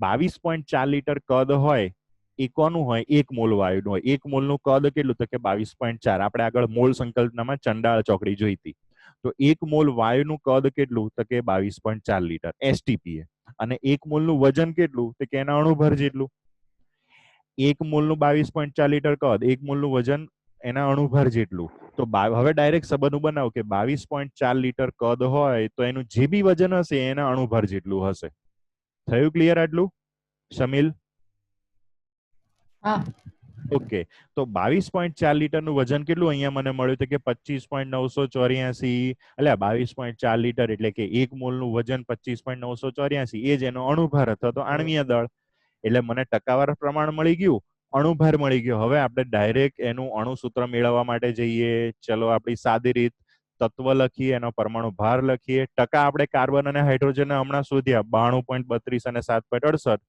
22.4 લીટર કદ હોય એ કોનું હોય? 1 મોલ વાયુનું હોય. 1 મોલનું કદ કેટલું તો કે 22.4. આપણે આગળ મોલ સંકલ્પનામાં ચંડાળ ચોકડી જોઈ હતી. તો 1 મોલ વાયુનું કદ કેટલું તો કે 22.4 લીટર એસટીપીએ. અને 1 મોલનું વજન કેટલું તો કે એના અણુભાર જેટલું. 1 મોલનું 22.4 લીટર કદ, 1 મોલનું વજન એના અણુભાર જેટલું. તો હવે ડાયરેક્ટ સંબંધ બનાવો કે 22.4 લીટર કદ હોય તો એનું જે બી વજન હશે એના અણુભાર જેટલું હશે. થયું ક્લિયર આટલું શમીલ? હા. ઓકે, તો 22.4 લીટરનું વજન કેટલું અહીંયા મને મળ્યું તો કે 25.984. એટલે 22.4 લીટર એટલે કે 1 મોલનું વજન 25.984. એ જ એનો અણુભાર અથવા તો આણ્વીય દળ. એટલે મને ટકાવાર પ્રમાણ મળી ગયું, અણુભાર મળી ગયો. હવે આપણે ડાયરેક્ટ એનું અણુસૂત્ર મેળવવા માટે જઈએ. ચલો આપણી સાદી રીત, તત્વ લખીએ, એનો પરમાણુ ભાર લખીએ. ટકા આપણે કાર્બન અને હાઇડ્રોજન હમણાં શોધ્યા 92.32 અને 7.68.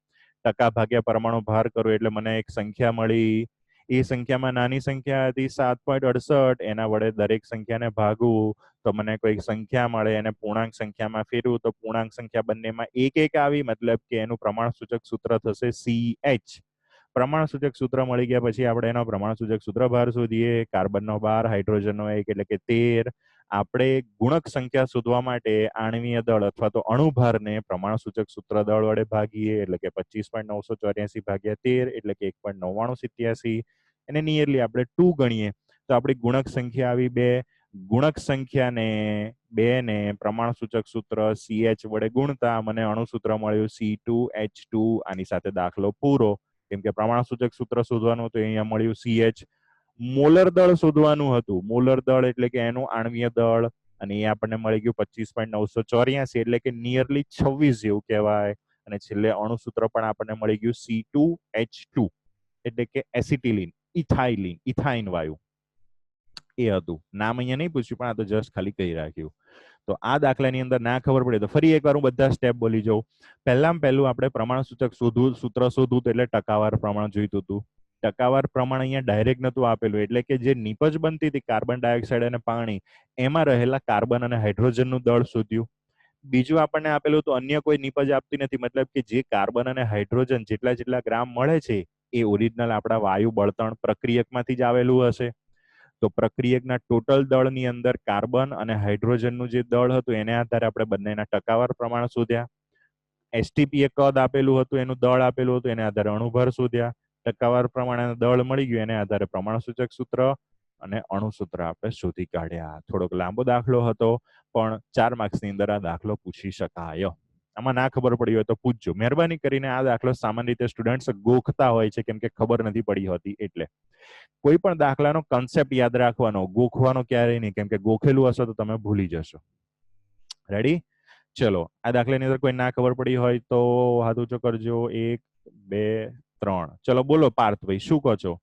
ટકા ભાગ્યા પરમાણુ ભાર કરો એટલે મને એક સંખ્યા મળી. એ સંખ્યામાં નાની સંખ્યા હતી 7.68. એના વડે દરેક સંખ્યાને ભાગવું તો મને કોઈક સંખ્યા મળે. એને પૂર્ણાંક સંખ્યામાં ફેરવું તો પૂર્ણાંક સંખ્યા બંનેમાં 1 1 આવી. મતલબ કે એનું પ્રમાણસૂચક સૂત્ર થશે CH. પ્રમાણસૂચક સૂત્ર મળી ગયા પછી આપણે એનો પ્રમાણસૂચક સૂત્ર ભાર શોધીએ. કાર્બનનો 12, હાઇડ્રોજનનો 1 એટલે કે 13. આપણે ગુણક સંખ્યા શોધવા માટે આણ્વીય દળ અથવા તો અણુભારને પ્રમાણસૂચક સૂત્ર દળ વડે ભાગીએ. એટલે કે 25.984 ભાગ્યા 13 એટલે કે 1.9987. એને નિયરલી આપણે 2 ગણીએ તો આપણી ગુણક સંખ્યા આવી 2. ગુણક સંખ્યાને 2 ને પ્રમાણસૂચક સૂત્ર CH વડે ગુણતા મને અણુસૂત્ર મળ્યું C2H2. આની સાથે દાખલો પૂરો. કેમ કે પ્રમાણસૂચક સૂત્ર શોધવાનું હતું, અહીંયા મળ્યું CH. મોલર દળ શોધવાનું હતું. મોલર દળ એટલે કે એનું આણ્વીય દળ, અને એ આપણને મળી ગયું 25.984 એટલે કે નિયરલી 26 જેવું કહેવાય. અને છેલ્લે અણુસૂત્ર પણ આપણને મળી ગયું C2H2 એટલે કે એસિટિલિન, ઇથાઇલિન, ઇથાઇન વાયુ. એ હતું. નામ અહીંયા નહીં પૂછ્યું પણ આ તો જસ્ટ ખાલી કહી રાખ્યું. તો આ દાખલાની અંદર ના ખબર પડે તો ફરી એકવાર હું બધા સ્ટેપ બોલી જાઉં. પહેલામાં પહેલું આપણે પ્રમાણસૂચક સૂત્ર શોધવું એટલે ટકાવાર પ્રમાણ જોઈતું હતું. ટકાવાર પ્રમાણ અહીંયા ડાયરેક્ટ નતું આપેલું. એટલે કે જે નીપજ બનતી હતી કાર્બન ડાયોક્સાઇડ અને પાણી, એમાં રહેલા કાર્બન અને હાઇડ્રોજનનું દળ શોધ્યું. બીજું આપણને આપેલું તો અન્ય કોઈ નીપજ આપતી નથી. મતલબ કે જે કાર્બન અને હાઇડ્રોજન જેટલા ગ્રામ મળે છે એ ઓરિજિનલ આપણા વાયુ બળતણ પ્રક્રિયકમાંથી જ આવેલું હશે. તો પ્રક્રિયકના ટોટલ દળની અંદર કાર્બન અને હાઇડ્રોજનનું જે દળ હતું એને આધારે આપણે બંનેના ટકાવાર પ્રમાણ શોધ્યા. એસટીપીએ કદ આપેલું હતું, એનું દળ આપેલું હતું, એને આધારે અણુભાર શોધ્યા. ટકાવાર પ્રમાણે દળ મળી ગયું, એને આધારે પ્રમાણસૂચક સૂત્ર અને અણુસૂત્ર આપણે શોધી કાઢ્યા. થોડોક લાંબો દાખલો હતો પણ 4 માર્ક્સની અંદર આ દાખલો પૂછી શકાય. આમાં ના ખબર પડી હોય તો પૂછજો. મહેરબાની કરીને આ દાખલો સામાન્ય રીતે સ્ટુડન્ટ્સ ગોખતા હોય છે કેમ કે ખબર નથી પડી હોતી. એટલે કોઈ પણ દાખલાનો કન્સેપ્ટ યાદ રાખવાનો, ગોખવાનો ક્યારેય નહીં, કેમ કે ગોખેલું હશે તો તમે ભૂલી જશો. રેડી? ચલો, આ દાખલાની અંદર કોઈ ના ખબર પડી હોય તો હાથ ઊંચો કરજો. 1 2 3. ચલો બોલો પાર્થભાઈ, શું કહો છો?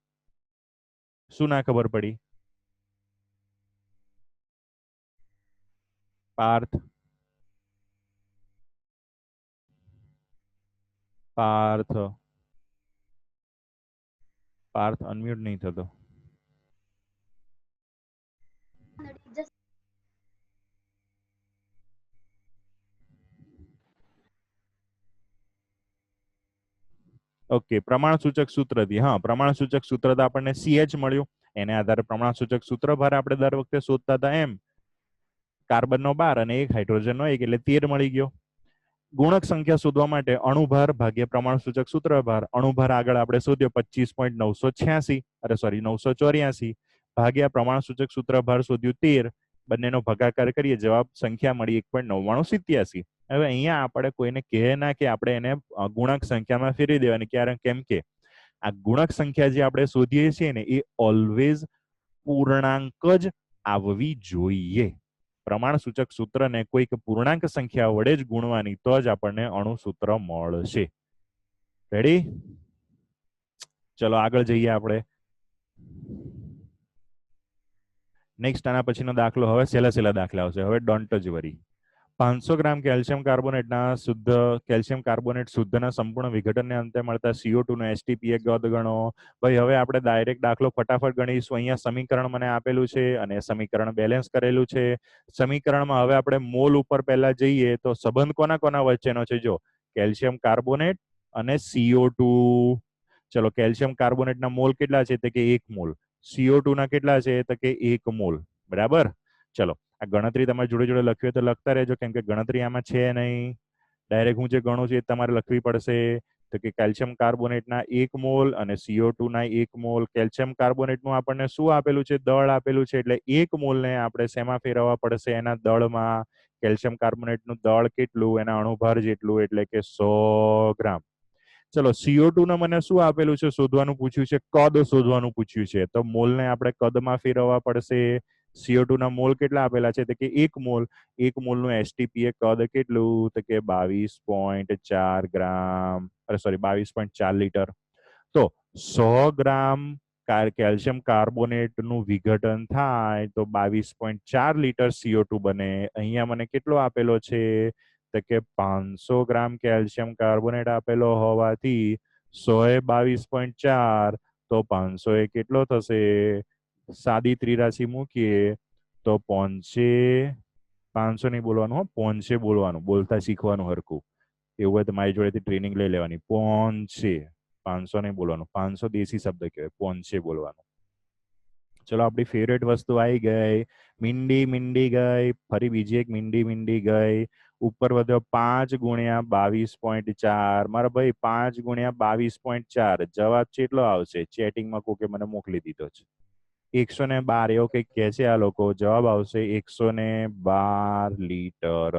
શું ના ખબર પડી? પાર્થ પાર્થ પાર્થ અનમ્યુટ નહીં થતો. ઓકે, પ્રમાણસૂચક સૂત્રથી. હા, પ્રમાણસૂચક સૂત્ર તો આપણને CH મળ્યું. એને આધારે પ્રમાણસૂચક સૂત્ર ભાર આપણે દર વખતે શોધતા હતા એમ કાર્બનનો 12 અને 1 હાઇડ્રોજનનો 1 એટલે 13 મળી ગયો. ગુણક સંખ્યા શોધવા માટે અણુભાર ભાગ્યા પ્રમાણસૂચક સૂત્રભાર. અણુભાર આગળ આપણે શોધ્યો 25.986, અરે સોરી 984, ભાગ્યા પ્રમાણસૂચક સૂત્રભાર શોધ્યું 13. બંનેનો ભાગાકાર કરીએ, જવાબ સંખ્યા મળી 1.9987. હવે અહીંયા આપણે કોઈને કહે ના કે આપણે એને ગુણક સંખ્યામાં ફેરવી દેવાની, કેમ કે આ ગુણક સંખ્યા જે આપણે શોધીએ છીએ ને એ ઓલવેઝ પૂર્ણાંક જ આવવી જોઈએ. પ્રમાણસૂચક સૂત્રને કોઈક પૂર્ણાંક સંખ્યા વડે જ ગુણવાની, તો જ આપણને અણુસૂત્ર મળશે. રેડી? ચલો આગળ જઈએ આપણે. નેક્સ્ટ આના પછીનો દાખલો હવે સહેલા દાખલા આવશે. હવે ડોન્ટ જ વરી. 500 ગ્રામ કેલ્શિયમ કાર્બોનેટ શુદ્ધના સંપૂર્ણ વિઘટનને અંતે મળતા CO2 નો STPA કદ ગણો. ભાઈ હવે આપણે ડાયરેક્ટ દાખલો ફટાફટ ગણીશું. અહીંયા સમીકરણ મને આપેલું છે અને સમીકરણ બેલેન્સ કરેલું છે. સમીકરણમાં હવે આપણે મોલ ઉપર પહેલા જઈએ તો સંબંધ કોના કોના વચ્ચેનો છે? જો કેલ્શિયમ કાર્બોનેટ અને CO2. ચલો કેલ્શિયમ કાર્બોનેટના મોલ કેટલા છે? તો કે 1 મોલ. CO2 ના કેટલા છે? તો કે 1 મોલ. બરાબર. ચલો આ ગણતરી તમારે જોડે જોડે લખવી હોય તો લખતા રહેજો, કેમ કે ગણતરી આમાં છે નહીં. ડાયરેક્ટ હું જે ગણું છું એ તમારે લખવી પડશે. તો કે કેલ્શિયમ કાર્બોનેટના 1 મોલ અને CO2 ના 1 મોલ. કેલ્શિયમ કાર્બોનેટનું આપણને શું આપેલું છે? દળ આપેલું છે. એટલે 1 મોલને આપણે શેમાં ફેરવવા પડશે? એના દળમાં. કેલ્શિયમ કાર્બોનેટનું દળ કેટલું? એના અણુભાર જેટલું, એટલે કે 100 ગ્રામ. ચલો CO2 ને મને શું આપેલું છે? શોધવાનું પૂછ્યું છે, કદ શોધવાનું પૂછ્યું છે. તો મોલને આપણે કદમાં ફેરવવા પડશે. CO2 ના મોલ કેટલા આપેલા છે? તો કે 1 મોલ. 1 મોલનું STPA કદ કેટલું? તો કે 22.4 ગ્રામ, અરે સોરી 22.4 લીટર. તો 100 ગ્રામ કેલ્શિયમ કાર્બોનેટનું વિઘટન થાય તો 22.4 લીટર CO2 બને. અહીંયા મને કેટલો આપેલો છે? તો કે 500 ગ્રામ કેલ્શિયમ કાર્બોનેટ આપેલો હોવાથી 100 એ 22.4, તો 500 એ કેટલો થશે? સાદી ત્રિરાશી મૂકીએ તો 500 નહીં બોલવાનું, પોંચે બોલવાનું, બોલતા શીખવાનું હરખું. એવું હોય તો મારી જોડેથી ટ્રેનિંગ લઈ લેવાની. પોંચે, 500 નહીં બોલવાનું. 500 દેશી શબ્દ કહેવાય, પોંચે બોલવાનું. ચલો આપણી ફેવરેટ વસ્તુ આવી ગઈ. મીંડી ગઈ. ફરી બીજી એક મીંડી ગઈ. ઉપર વધ્યો 5 ગુણ્યા 22.4. મારા ભાઈ 5 ગુણ્યા 22.4 જવાબ કેટલો આવશે? ચેટિંગમાં કોકે મને મોકલી દીધો છે. 112 એવું કંઈક કહે છે આ લોકો. જવાબ આવશે 112 લીટર.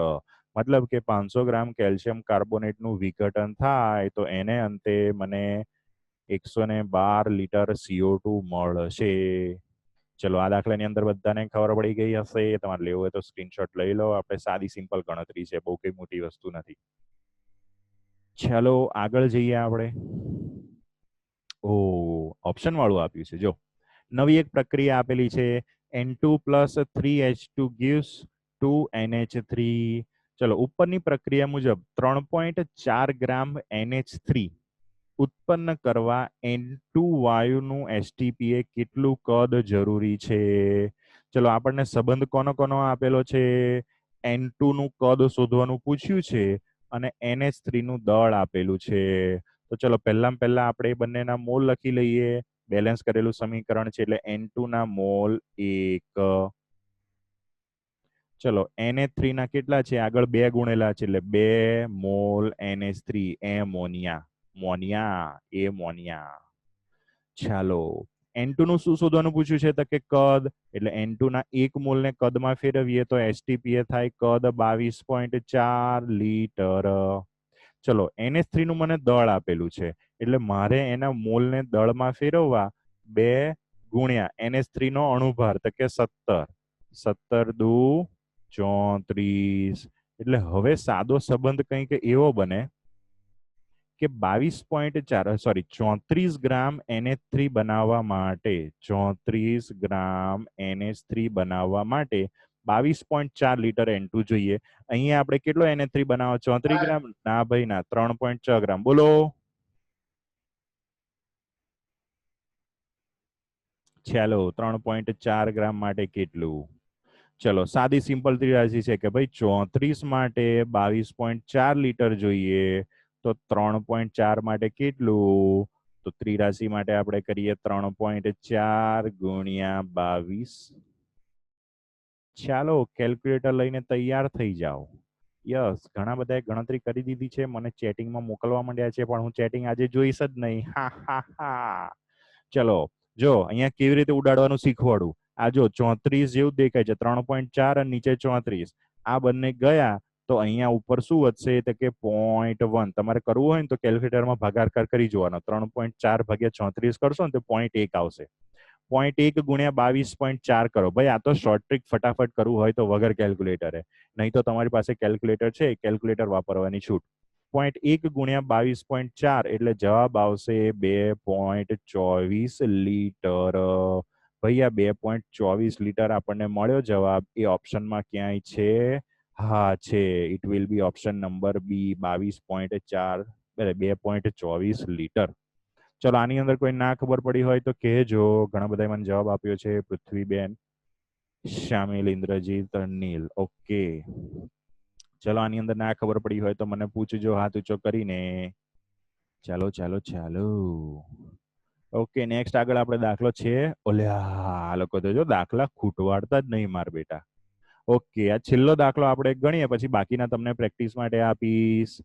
મતલબ કે 500 ગ્રામ કેલ્શિયમ કાર્બોનેટનું વિઘટન થાય તો એને અંતે મને 112 લીટર CO2 મળશે. ચલો આ દાખલાની અંદર બધાને ખબર પડી ગઈ હશે. તમારે લેવું હોય તો સ્ક્રીનશોટ લઈ લો. આપણે સાદી સિમ્પલ ગણતરી છે, બહુ કઈ મોટી વસ્તુ નથી. ચલો આગળ જઈએ આપણે. ઓપ્શન વાળું આપ્યું છે. જો નવી એક પ્રક્રિયા આપેલી છે. N2 + 3H2 gives 2NH3. ચલો ઉપરની પ્રક્રિયા મુજબ 3.4 ગ્રામ NH3 ઉત્પન્ન કરવા N2 વાયુનું STPA કેટલું કદ જરૂરી છે? ચલો આપણને સંબંધ કોનો આપેલો છે? N2 નું કદ શોધવાનું પૂછ્યું છે અને NH3 નું દળ આપેલું છે. તો ચલો પહેલા આપણે બંનેના મોલ લખી લઈએ. બેલેન્સ કરેલું સમીકરણ છે એટલે N2 ના મોલ 1. ચલો NH3 ના કેટલા છે? આગળ 2 ગુણેલા છે એટલે 2 મોલ NH3. એમોનિયા. ચાલો N2 નું શું શોધવાનું પૂછ્યું છે? તો કે કદ. એટલે N2 ના 1 મોલ ને કદમાં ફેરવીએ તો STPA થાય કદ 22.4 લીટર. ચલો NH3 નું મને દળ આપેલું છે એટલે મારે એના મોલને દળમાં ફેરવવા 2 ગુણ્યા NH3 નો અણુભાર તો કે 17. 17 દુ 34. એટલે હવે સાદો સંબંધ કંઈક એવો બને કે 34 ગ્રામ NH3 બનાવવા માટે 22.4 લીટર N2 જોઈએ. અહીંયા આપણે કેટલો NH3 બનાવવા? 34 ગ્રામ? ના ભાઈ ના, 3.6 ગ્રામ. બોલો. ચાલો 3.4 ગ્રામ માટે કેટલું? ચલો સાદી સિમ્પલ ત્રિરાશી છે કે ભાઈ 34 માટે 22.4 લીટર જોઈએ. તો 3.4 માટે કેટલું? તો ત્રિરાશી માટે આપણે કરીએ 3.4 ગુણ્યા 22. ચાલો કેલ્ક્યુલેટર લઈને તૈયાર થઈ જાઓ. યસ, ઘણા બધાએ ગણતરી કરી દીધી છે, મને ચેટિંગમાં મોકલવા માંડ્યા છે, પણ હું ચેટિંગ આજે જોઈશ જ નહીં. હા હા હા. ચલો જો અહીંયા કેવી રીતે ઉડાડવાનું શીખવાડું. આ જો 34 જેવું દેખાય છે, 3.4 અને નીચે 34. આ બંને ગયા તો અહીંયા ઉપર શું વધશે તો કે 0.1. તમારે કરવું હોય ને તો કેલ્ક્યુલેટરમાં ભાગાકાર કરી જોવાનો. 3.4 ભાગ્યા 34 કરશો ને તો 0.1 આવશે. 0.1 ગુણ્યા 22.4 કરો. ભાઈ આ તો શોર્ટ ટ્રીક ફટાફટ કરવું હોય તો વગર કેલ્ક્યુલેટરે, નહીં તો તમારી પાસે કેલ્ક્યુલેટર છે, કેલ્ક્યુલેટર વાપરવાની છૂટ. 0.1 ગુણ્યા 22.4 એટલે જવાબ આવશે 2.24 લીટર. ભાઈ આ 2.24 લીટર આપણને મળ્યો જવાબ. એ ઓપ્શનમાં ક્યાંય છે? હા છે. It will be option number B, 22.4 2.24 litre. ચલો આની અંદર કોઈ ના ખબર પડી હોય તો કહેજો. ઘણા બધા મને જવાબ આપ્યો છે. પૃથ્વીબેન, શામિલ, ઇન્દ્રજીત, નીલ. ઓકે, ચલો આની અંદર ના ખબર પડી હોય તો મને પૂછજો હાથ ઊંચો કરીને. ચાલો ચાલો ચાલો. ઓકે, નેક્સ્ટ આગળ આપણે દાખલો છે. ઓલ્યા આ લોકો તો જો દાખલા ખૂટવાડતા જ નહીં માર બેટા. ઓકે, આ છેલ્લો દાખલો આપણે ગણીએ પછી બાકીના તમને પ્રેક્ટિસ માટે આપીશ.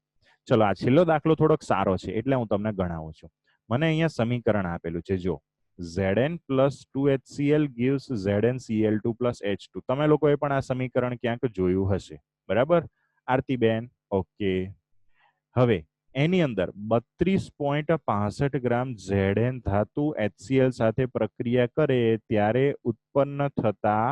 ચલો આ છેલ્લો દાખલો થોડોક સારો છે એટલે હું તમને ગણાવું છું. મને અહીંયા સમીકરણ આપેલું છે જો, Zn plus 2HCl gives ZnCl2 plus H2. તમે લોકોએ પણ આ સમીકરણ ક્યાંક જોયું હશે, બરાબર આરતીબેન? ઓકે, હવે એની અંદર 32.65 ગ્રામ Zn ધાતુ HCl સાથે પ્રક્રિયા કરે ત્યારે ઉત્પન્ન થતા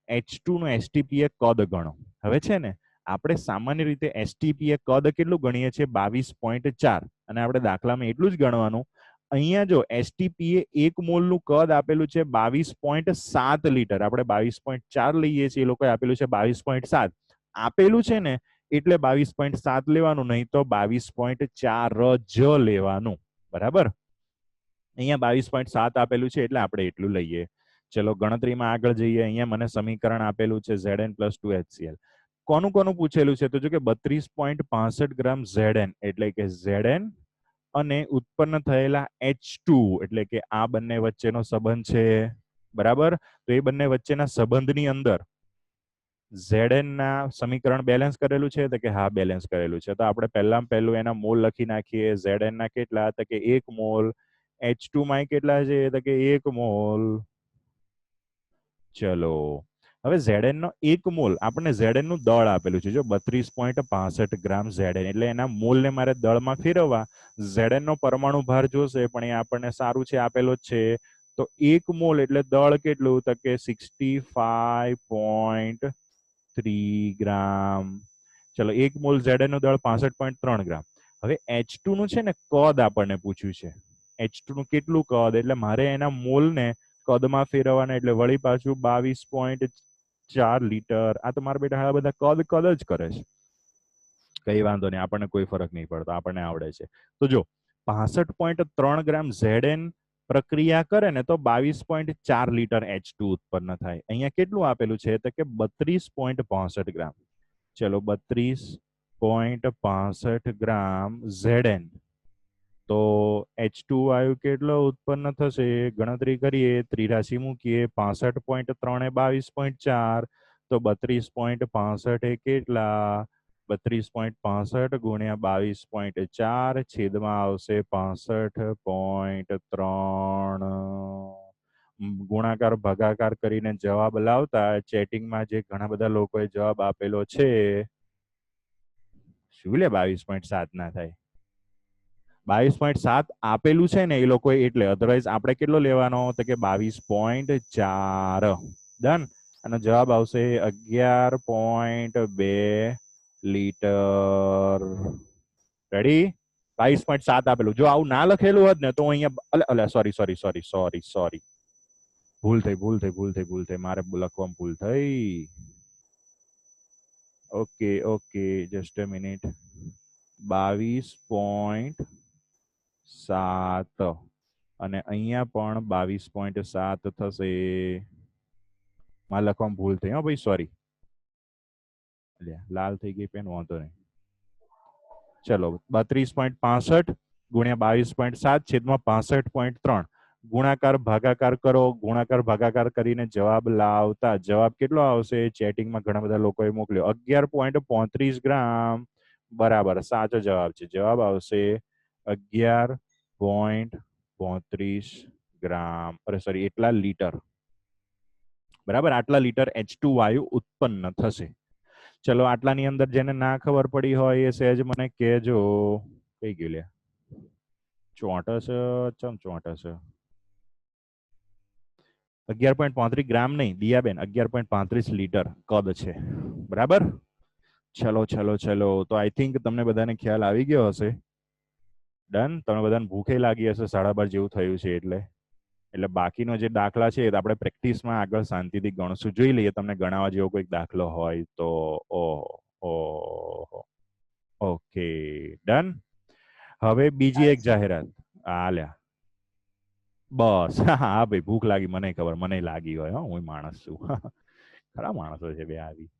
H2 નું એસટીપીએ કદ ગણો. હવે છે ને આપણે સામાન્ય રીતે એસટીપીએ કદ કેટલું ગણીએ છીએ? 22.4. અને આપણે દાખલામાં એટલું જ ગણવાનું. અહીંયા જો એસટીપીએ 1 મોલનું કદ આપેલું છે 22.7 લીટર. આપણે 22.4 લઈએ છીએ, એ લોકોએ આપેલું છે 22.7. આપેલું છે ને એટલે 22.7 લેવાનું, નહીં તો 22.4 જ લેવાનું, બરાબર? અહીંયા 22.7 આપેલું છે એટલે આપણે એટલું લઈએ. ચલો ગણતરીમાં આગળ જઈએ. અહીંયા મને સમીકરણ આપેલું છે Zn plus 2HCl. કોનું કોનું પૂછેલું છે તો જો કે 32.65 ગ્રામ Zn એટલે કે Zn અને ઉત્પન્ન થયેલા H2 એટલે કે આ બંને વચ્ચેનો સંબંધ છે, બરાબર? તો એ બંને વચ્ચેના સંબંધની અંદર Zn ના સમીકરણ બેલેન્સ કરેલું છે તો કે હા બેલેન્સ કરેલું છે. તો આપણે પહેલું એના મોલ લખી નાખીએ. Zn ના કેટલા તો કે 1 મોલ. H2 માં કેટલા છે તો કે 1 મોલ. ચલો હવે Zn નો 1 મોલ, આપણને Zn નું દળ આપેલું છે જો 32.65 ગ્રામ Zn, એટલે એના મોલને મારે દળમાં ફેરવવા. Zn નો પરમાણુ ભાર જોશે પણ એ આપણને સારું છે આપેલો જ છે. તો 1 મોલ એટલે દળ કેટલું તો કે 65.3 ગ્રામ. ચલો 1 મોલ Zn નું દળ 65.3 ગ્રામ. હવે H2 નું છે ને કદ આપણને પૂછ્યું છે. H2 નું કેટલું કદ, એટલે મારે એના મોલને કદમાં ફેરવવાના, એટલે વળી પાછું 22.4 લીટર. આ તો મારા બેટા બધા કદ જ કરે છે. કઈ વાંધો નહીં, આપણને કોઈ ફરક નહીં પડતો, આપણને આવડે છે. તો જો 65.3 ગ્રામ Zn પ્રક્રિયા કરે ને તો 22.4 લીટર H2 ઉત્પન્ન થાય. અહીંયા કેટલું આપેલું છે તો કે 32.65 ગ્રામ. ચલો 32.65 ગ્રામ Zn. તો H2 વાયુ કેટલો ઉત્પન્ન થશે? ગણતરી કરીએ, ત્રિરાશી મૂકીએ. 65.3 22.4 તો 32.65 એ કેટલા? 32.65 ગુણ્યા 22.4 છેદમાં આવશે 65.3. ગુણાકાર ભાગાકાર કરીને જવાબ લાવતા ચેટિંગમાં જે ઘણા બધા લોકોએ જવાબ આપેલો છે, શું લે 22.7 ના થાય? 22.7 આપેલું છે ને એ લોકો એટલે, અધરવાઇઝ આપણે કેટલો લેવાનો તો કે 22.4. ડન. આનો જવાબ આવશે 11.2 લીટર. રેડી? 22.7 આપેલું. જો આવું ના લખેલું હોત ને તો અહીંયા સોરી ભૂલ થઈ મારે લખવામાં ભૂલ થઈ. Okay just a minute. 22.7 અને અહીંયા પણ 22.7 થશે. માં લખવામાં ભૂલ થઈ. હા ભાઈ સોરી, લાલ થઈ ગઈ પેન, વાંધો નહીં. ચલો 32.65 ગુણ્યા 22.7 છેદમાં 65.3. ગુણાકાર ભાગાકાર કરો, ગુણાકાર ભાગાકાર કરીને જવાબ લાવતા જવાબ કેટલો આવશે? ચેટિંગમાં ઘણા બધા લોકોએ મોકલ્યો 11.35 ગ્રામ. બરાબર, સાચો જવાબ છે. જવાબ આવશે 11.35 ગ્રામ, અરે સોરી, એટલા લીટર. બરાબર, આટલા લીટર H2 વાયુ ઉત્પન્ન થશે. ચલો, આટલાની અંદર જેને ના ખબર પડી હોય એ સહેજ મને કહેજો. કઈ ગયું લે? ચોંટસ, ચમ ચોંટસ? 11.35 ગ્રામ નહીં દિયાબેન, 11.35 લીટર કદ છે. બરાબર, ચલો ચલો ચલો. તો આઈ થિંક તમને બધાને ખ્યાલ આવી ગયો હશે. ડન. તમને બધાને ભૂખે લાગી હશે 12:30 જેવું થયું છે એટલે બાકીનો જે દાખલા છે આપણે પ્રેક્ટિસમાં આગળ શાંતિથી ગણશું. જોઈ લઈએ તમને ગણાવવા જેવો કોઈક દાખલો હોય તો. ઓહો, ઓકે, ડન. હવે બીજી એક જાહેરાત. આલ્યા, બસ. હા ભાઈ, ભૂખ લાગી, મને ખબર, મને લાગી હોય. હું માણસ છું. ખરા માણસો છે બે આવી.